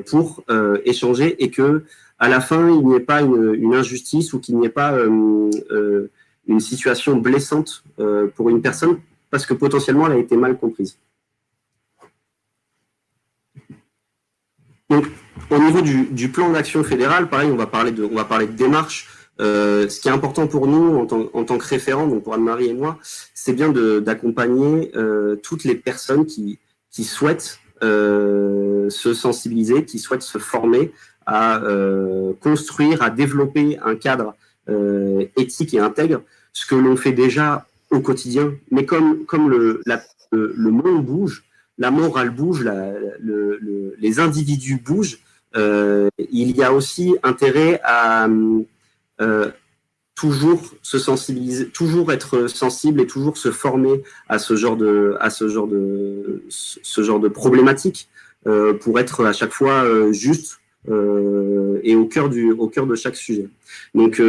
pour échanger et que à la fin, il n'y ait pas une injustice ou qu'il n'y ait pas une situation blessante pour une personne parce que potentiellement, elle a été mal comprise. Donc, au niveau du plan d'action fédéral, pareil, on va parler de démarche. Ce qui est important pour nous en tant que référent, donc pour Anne-Marie et moi, c'est bien d'accompagner toutes les personnes qui souhaitent se sensibiliser, qui souhaitent se former à construire, à développer un cadre éthique et intègre, ce que l'on fait déjà au quotidien. Mais comme le monde bouge, la morale bouge, les individus bougent, il y a aussi intérêt à toujours se sensibiliser, toujours être sensible et toujours se former à ce genre de problématique pour être à chaque fois juste et au cœur de chaque sujet. Donc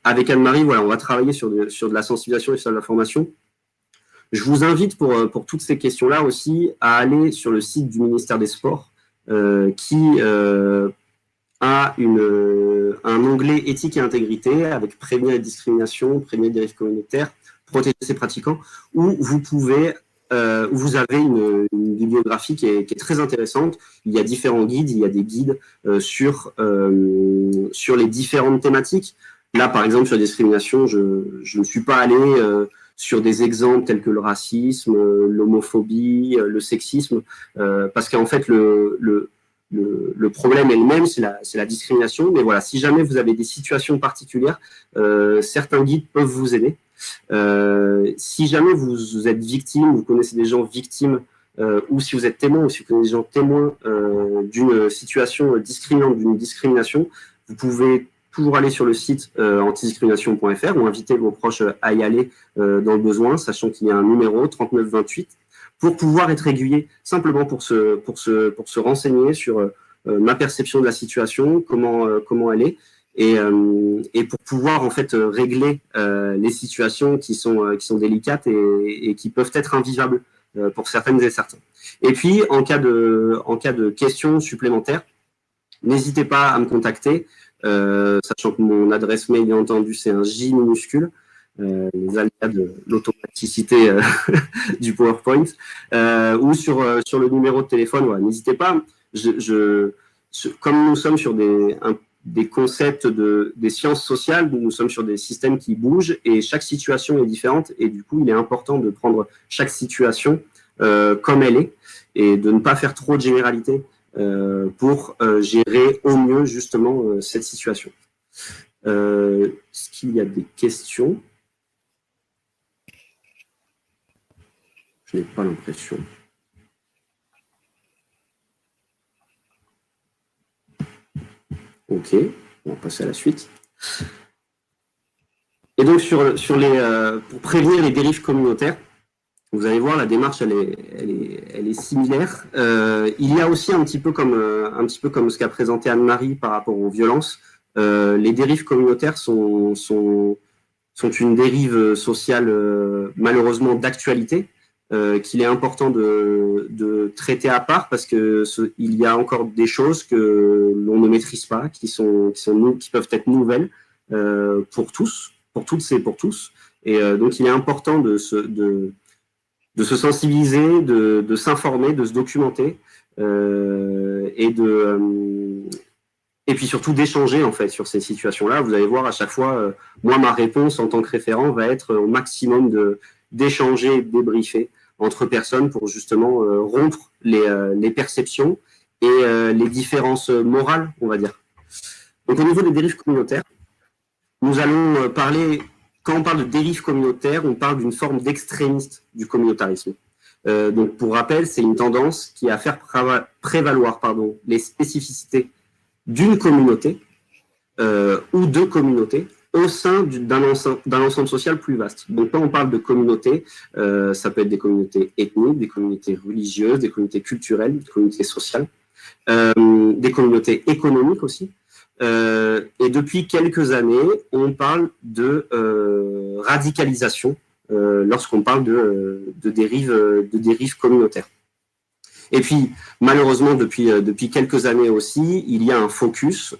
avec Anne-Marie, voilà, on va travailler sur de la sensibilisation et sur de la formation. Je vous invite pour toutes ces questions-là aussi à aller sur le site du ministère des Sports qui a un onglet éthique et intégrité avec prévenir les discriminations, prévenir les dérives communautaires, protéger ses pratiquants, où vous avez une bibliographie qui est très intéressante. Il y a différents guides, il y a des guides sur les différentes thématiques. Là, par exemple, sur la discrimination, je ne suis pas allé sur des exemples tels que le racisme, l'homophobie, le sexisme, parce qu'en fait, le problème est le même, c'est la discrimination. Mais voilà, si jamais vous avez des situations particulières, certains guides peuvent vous aider. Si jamais vous êtes victime, vous connaissez des gens victimes ou si vous êtes témoin, ou si vous connaissez des gens témoins d'une situation discriminante, d'une discrimination, vous pouvez toujours aller sur le site antidiscrimination.fr ou inviter vos proches à y aller dans le besoin, sachant qu'il y a un numéro 3928 pour pouvoir être aiguillé, simplement pour se renseigner sur ma perception de la situation, comment elle est, et pour pouvoir en fait régler les situations qui sont délicates et qui peuvent être invivables pour certaines et certains. Et puis en cas de questions supplémentaires, n'hésitez pas à me contacter, sachant que mon adresse mail, bien entendu, c'est un J minuscule, les aléas de l'automaticité du PowerPoint, ou sur le numéro de téléphone. Voilà, n'hésitez pas. Comme nous sommes sur des concepts des sciences sociales, nous sommes sur des systèmes qui bougent et chaque situation est différente, et du coup, il est important de prendre chaque situation comme elle est et de ne pas faire trop de généralités pour gérer au mieux justement cette situation. Est-ce qu'il y a des questions? Je n'ai pas l'impression. Ok, on va passer à la suite. Et donc, pour prévenir les dérives communautaires, vous allez voir, la démarche, elle est similaire. Il y a aussi un petit peu comme ce qu'a présenté Anne-Marie par rapport aux violences. Les dérives communautaires sont une dérive sociale malheureusement d'actualité, qu'il est important de traiter à part parce que il y a encore des choses que l'on ne maîtrise pas, qui peuvent être nouvelles pour tous, pour toutes et pour tous. Et donc il est important de se sensibiliser, de s'informer, de se documenter et puis surtout d'échanger en fait sur ces situations-là. Vous allez voir à chaque fois, moi ma réponse en tant que référent va être au maximum d'échanger et de débriefer entre personnes pour justement rompre les perceptions et les différences morales, on va dire. Donc au niveau des dérives communautaires, nous allons parler, quand on parle de dérive communautaire, on parle d'une forme d'extrémiste du communautarisme. Donc pour rappel, c'est une tendance qui est à faire prévaloir les spécificités d'une communauté ou de communautés au sein d'un ensemble social plus vaste. Donc quand on parle de communauté, ça peut être des communautés ethniques, des communautés religieuses, des communautés culturelles, des communautés sociales, des communautés économiques aussi. Et depuis quelques années, on parle de radicalisation lorsqu'on parle de dérives communautaires. Et puis, malheureusement, depuis quelques années aussi, il y a un focus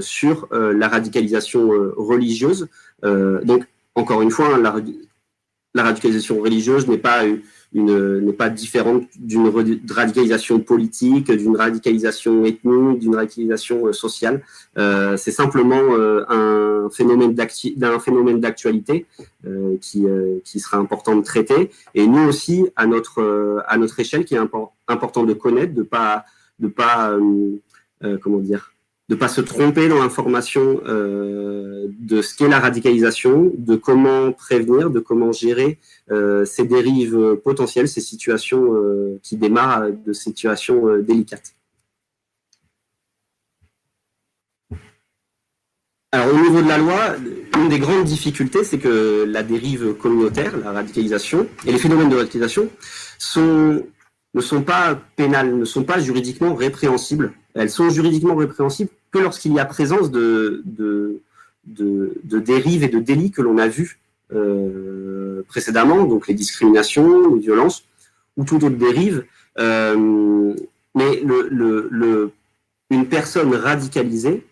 sur la radicalisation religieuse. Donc, encore une fois, la radicalisation religieuse n'est pas différente d'une radicalisation politique, d'une radicalisation ethnique, d'une radicalisation sociale. C'est simplement un phénomène d'actualité qui sera important de traiter. Et nous aussi, à notre échelle, qui est important de connaître, de pas se tromper dans l'information de ce qu'est la radicalisation, de comment prévenir, de comment gérer ces dérives potentielles, ces situations qui démarrent de situations délicates. Alors, au niveau de la loi, une des grandes difficultés, c'est que la dérive communautaire, la radicalisation, et les phénomènes de radicalisation ne sont pas pénales, ne sont pas juridiquement répréhensibles. Elles sont juridiquement répréhensibles que lorsqu'il y a présence de dérives et de délits que l'on a vus précédemment, donc les discriminations, les violences, ou toute autre dérive. Mais une personne radicalisée,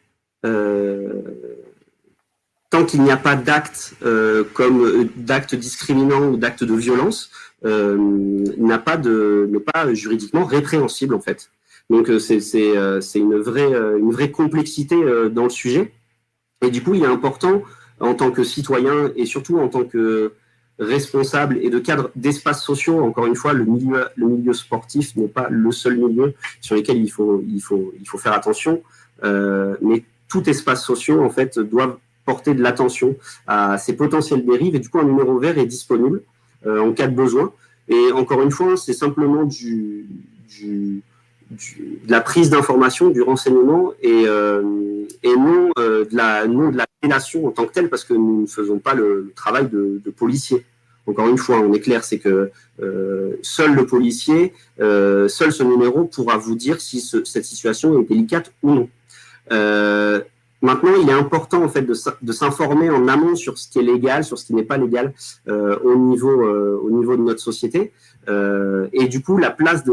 tant qu'il n'y a pas d'acte comme d'acte discriminant ou d'acte de violence, n'est pas juridiquement répréhensible en fait. Donc c'est une vraie complexité dans le sujet. Et du coup, il est important en tant que citoyen et surtout en tant que responsable et de cadre d'espaces sociaux. Encore une fois, le milieu sportif n'est pas le seul milieu sur lequel il faut faire attention, mais tout espace social en fait doit porter de l'attention à ces potentielles dérives. Et du coup, un numéro vert est disponible en cas de besoin. Et encore une fois, c'est simplement de la prise d'information, du renseignement, et non de la délation en tant que telle, parce que nous ne faisons pas le travail de policier. Encore une fois, on est clair, c'est que seul le policier, seul ce numéro pourra vous dire si cette situation est délicate ou non. Maintenant, il est important en fait de s'informer en amont sur ce qui est légal, sur ce qui n'est pas légal au niveau de notre société. Et du coup, la place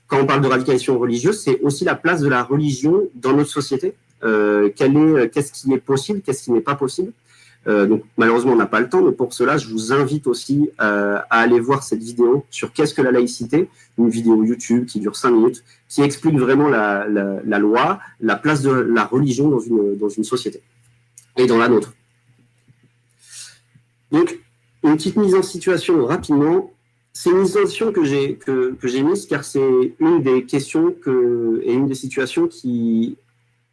quand on parle de radicalisation religieuse, c'est aussi la place de la religion dans notre société. Qu'est-ce qui est possible, qu'est-ce qui n'est pas possible. Donc malheureusement, on n'a pas le temps, mais pour cela, je vous invite aussi à aller voir cette vidéo sur qu'est-ce que la laïcité, une vidéo YouTube qui dure 5 minutes, qui explique vraiment la loi, la place de la religion dans une société et dans la nôtre. Donc, une petite mise en situation rapidement. C'est une mise en situation que j'ai mise car c'est une des questions et une des situations qui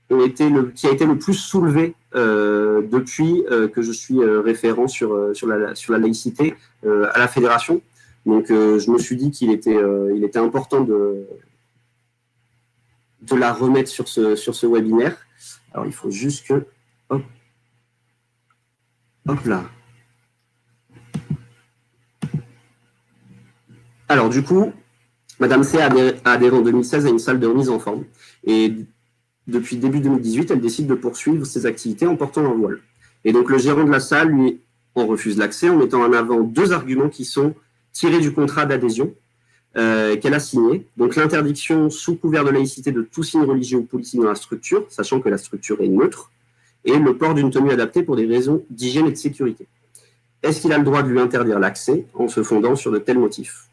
a été le plus soulevé depuis que je suis référent sur la laïcité à la fédération. Donc, je me suis dit qu'il était important de la remettre sur ce webinaire. Alors, il faut juste que... Hop là. Alors, du coup, Madame C a adhéré en 2016 à une salle de remise en forme. Et depuis début 2018, elle décide de poursuivre ses activités en portant un voile. Et donc, le gérant de la salle, lui, en refuse l'accès en mettant en avant 2 arguments qui sont tirés du contrat d'adhésion qu'elle a signé. Donc, l'interdiction sous couvert de laïcité de tout signe religieux ou politique dans la structure, sachant que la structure est neutre, et le port d'une tenue adaptée pour des raisons d'hygiène et de sécurité. Est-ce qu'il a le droit de lui interdire l'accès en se fondant sur de tels motifs ?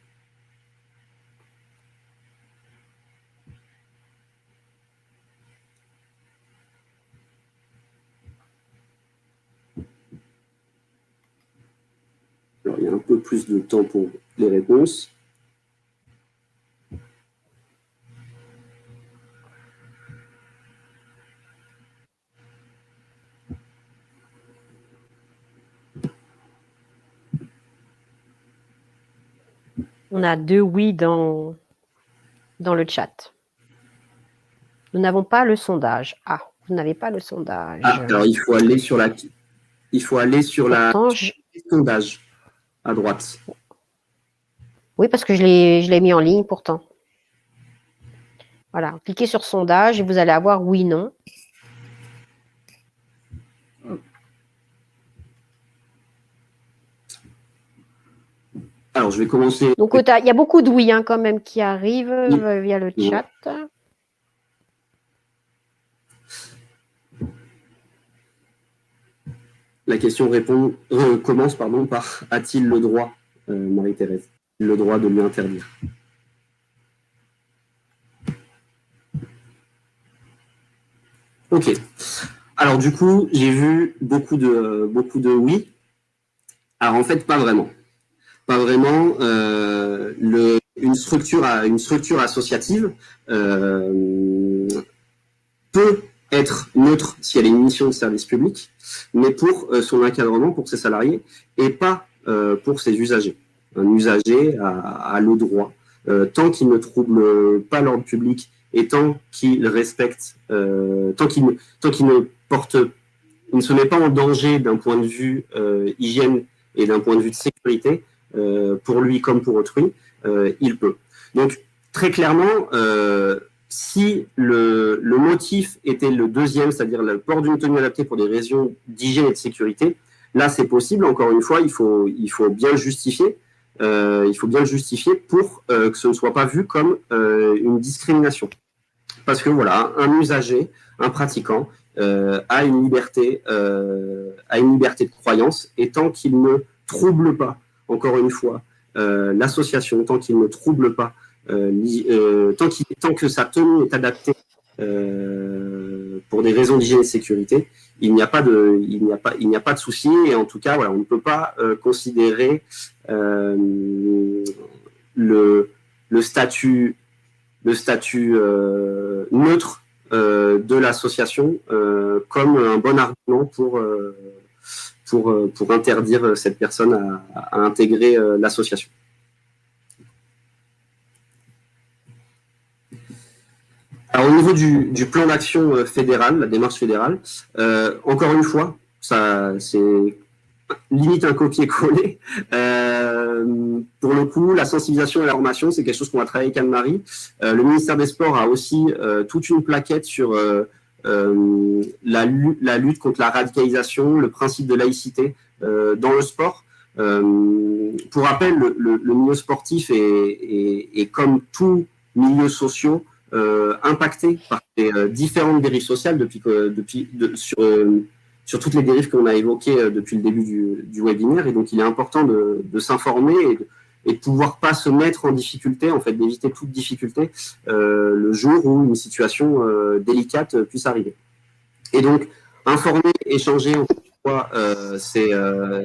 Alors, il y a un peu plus de temps pour les réponses. On a 2 oui dans le chat. Nous n'avons pas le sondage. Ah, vous n'avez pas le sondage. Ah, alors il faut aller sur la sondage à droite. Oui, parce que je l'ai mis en ligne pourtant. Voilà, cliquez sur sondage et vous allez avoir oui, non. Alors, je vais commencer. Donc, il y a beaucoup de oui quand même qui arrivent via le chat. La question commence par « A-t-il le droit, Marie-Thérèse, le droit de lui interdire ?» Ok. Alors, du coup, j'ai vu beaucoup de oui. Alors, en fait, pas vraiment. Pas vraiment. Une structure associative peut être neutre si elle est une mission de service public, mais pour son encadrement, pour ses salariés, et pas pour ses usagers. Un usager a le droit, tant qu'il ne trouble pas l'ordre public et tant qu'il respecte, tant qu'il ne se met pas en danger d'un point de vue hygiène et d'un point de vue de sécurité, pour lui comme pour autrui, il peut. Donc, très clairement, si le motif était le deuxième, c'est-à-dire le port d'une tenue adaptée pour des raisons d'hygiène et de sécurité, là, c'est possible. Encore une fois, il faut bien le justifier. Pour que ce ne soit pas vu comme une discrimination. Parce que voilà, un usager, un pratiquant, a une liberté de croyance, et tant qu'il ne trouble pas, encore une fois, l'association, tant qu'il ne trouble pas, tant que sa tenue est adaptée pour des raisons d'hygiène et de sécurité, il n'y a pas de souci. Et en tout cas, voilà, on ne peut pas considérer le statut neutre de l'association comme un bon argument pour interdire cette personne à intégrer l'association. Alors, au niveau du plan d'action fédéral, la démarche fédérale, encore une fois, ça, c'est limite un copier-coller. Pour le coup, la sensibilisation et la formation, c'est quelque chose qu'on va travailler avec Anne-Marie. Le ministère des Sports a aussi toute une plaquette sur la lutte contre la radicalisation, le principe de laïcité dans le sport. Pour rappel, le milieu sportif est comme tout milieu social impacté par les différentes dérives sociales sur toutes les dérives qu'on a évoquées depuis le début du webinaire. Et donc, il est important de s'informer et de pouvoir pas se mettre en difficulté, en fait, d'éviter toute difficulté le jour où une situation délicate puisse arriver. Et donc, informer, échanger,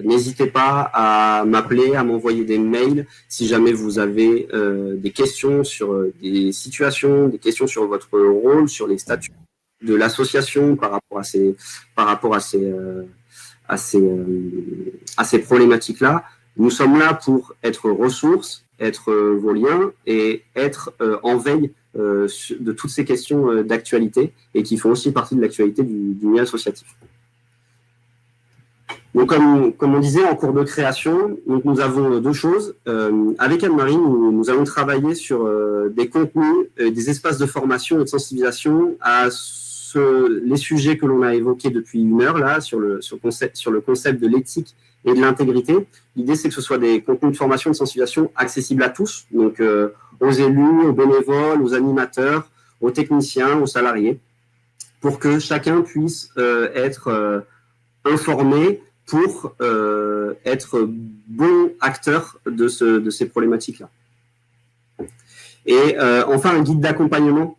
n'hésitez pas à m'appeler, à m'envoyer des mails si jamais vous avez des questions sur des situations, des questions sur votre rôle, sur les statuts de l'association par rapport à ces problématiques-là. Nous sommes là pour être ressources, être vos liens et être en veille de toutes ces questions d'actualité et qui font aussi partie de l'actualité du milieu associatif. Donc, comme on disait, en cours de création, donc nous avons deux choses. Avec Anne-Marie, nous allons travailler sur des contenus, des espaces de formation et de sensibilisation à les sujets que l'on a évoqués depuis une heure, là, sur le concept de l'éthique et de l'intégrité. L'idée, c'est que ce soit des contenus de formation et de sensibilisation accessibles à tous, donc aux élus, aux bénévoles, aux animateurs, aux techniciens, aux salariés, pour que chacun puisse être informé pour être bon acteur de ces problématiques-là. Et enfin, un guide d'accompagnement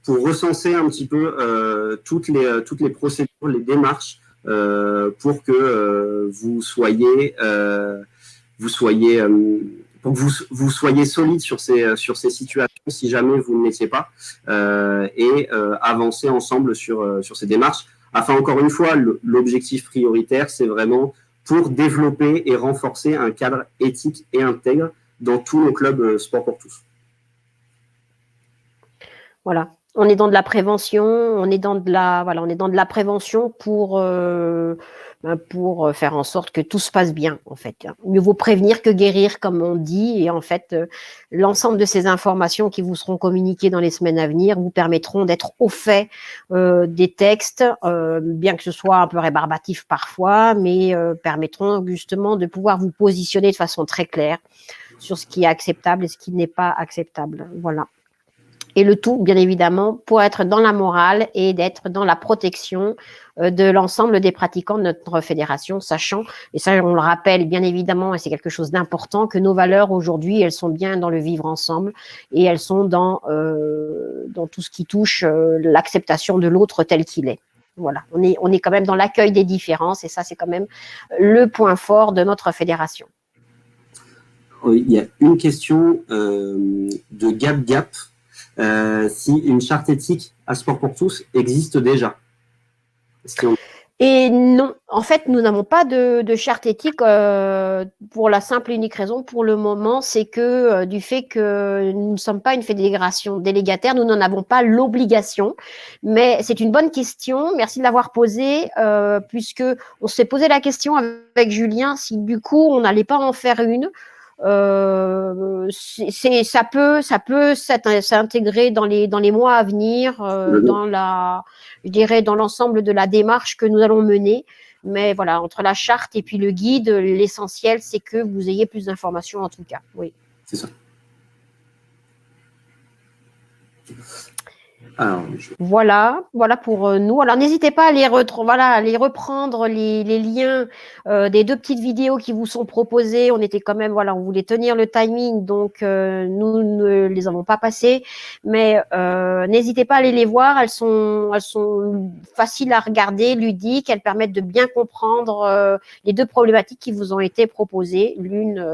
pour recenser un petit peu toutes les procédures, les démarches pour que vous soyez solide sur ces situations si jamais vous ne l'étiez pas et avancer ensemble sur ces démarches. Enfin, encore une fois, l'objectif prioritaire, c'est vraiment pour développer et renforcer un cadre éthique et intègre dans tous nos clubs sport pour tous. Voilà, on est dans de la prévention, on est dans de la prévention pour faire en sorte que tout se passe bien, en fait. Mieux vaut prévenir que guérir, comme on dit, et en fait, l'ensemble de ces informations qui vous seront communiquées dans les semaines à venir vous permettront d'être au fait des textes, bien que ce soit un peu rébarbatif parfois, mais permettront justement de pouvoir vous positionner de façon très claire sur ce qui est acceptable et ce qui n'est pas acceptable. Voilà. Et le tout, bien évidemment, pour être dans la morale et d'être dans la protection de l'ensemble des pratiquants de notre fédération, sachant, et ça on le rappelle bien évidemment, et c'est quelque chose d'important, que nos valeurs aujourd'hui, elles sont bien dans le vivre ensemble et elles sont dans tout ce qui touche l'acceptation de l'autre tel qu'il est. Voilà, on est quand même dans l'accueil des différences et ça c'est quand même le point fort de notre fédération. Il y a une question de Gap. Si une charte éthique à Sport pour tous existe déjà. Et non, en fait, nous n'avons pas de charte éthique pour la simple et unique raison, pour le moment, c'est que du fait que nous ne sommes pas une fédération délégataire, nous n'en avons pas l'obligation. Mais c'est une bonne question, merci de l'avoir posée, puisque on s'est posé la question avec Julien si du coup on n'allait pas en faire une. Ça peut s'intégrer dans les mois à venir dans l'ensemble de la démarche que nous allons mener, mais voilà, entre la charte et puis le guide, l'essentiel c'est que vous ayez plus d'informations en tout cas. Oui, c'est ça. Alors, voilà pour nous. Alors n'hésitez pas à aller reprendre les liens des deux petites vidéos qui vous sont proposées. On était quand même, on voulait tenir le timing, donc nous ne les avons pas passées. Mais n'hésitez pas à aller les voir. Elles sont faciles à regarder, ludiques. Elles permettent de bien comprendre les deux problématiques qui vous ont été proposées. L'une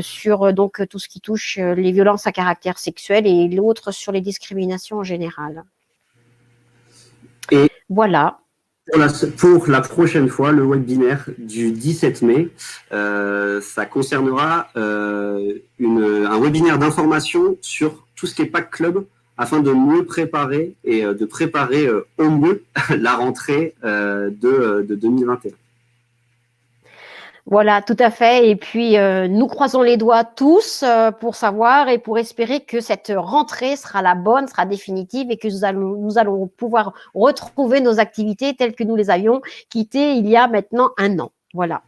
sur donc tout ce qui touche les violences à caractère sexuel et l'autre sur les discriminations en général. Et voilà. Pour la prochaine fois, le webinaire du 17 mai, ça concernera un webinaire d'information sur tout ce qui est PAC Club afin de mieux préparer et de préparer au mieux la rentrée de 2021. Voilà, tout à fait. Et puis, nous croisons les doigts tous pour savoir et pour espérer que cette rentrée sera la bonne, sera définitive et que nous allons pouvoir retrouver nos activités telles que nous les avions quittées il y a maintenant 1 an. Voilà.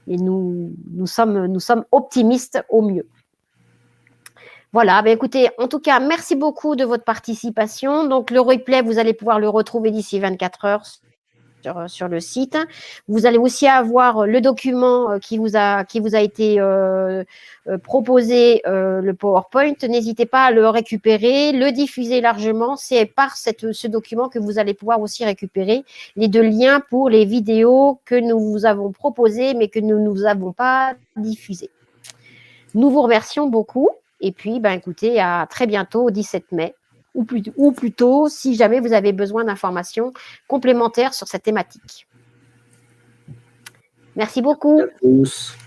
Et nous sommes optimistes au mieux. Voilà, ben écoutez, en tout cas, merci beaucoup de votre participation. Donc, le replay, vous allez pouvoir le retrouver d'ici 24 heures sur le site. Vous allez aussi avoir le document qui vous a été proposé, le PowerPoint. N'hésitez pas à le récupérer, le diffuser largement. C'est par ce document que vous allez pouvoir aussi récupérer les 2 liens pour les vidéos que nous vous avons proposées, mais que nous ne vous avons pas diffusées. Nous vous remercions beaucoup. Et puis, ben, écoutez, à très bientôt, au 17 mai. Ou plutôt, si jamais vous avez besoin d'informations complémentaires sur cette thématique. Merci beaucoup. Merci à tous.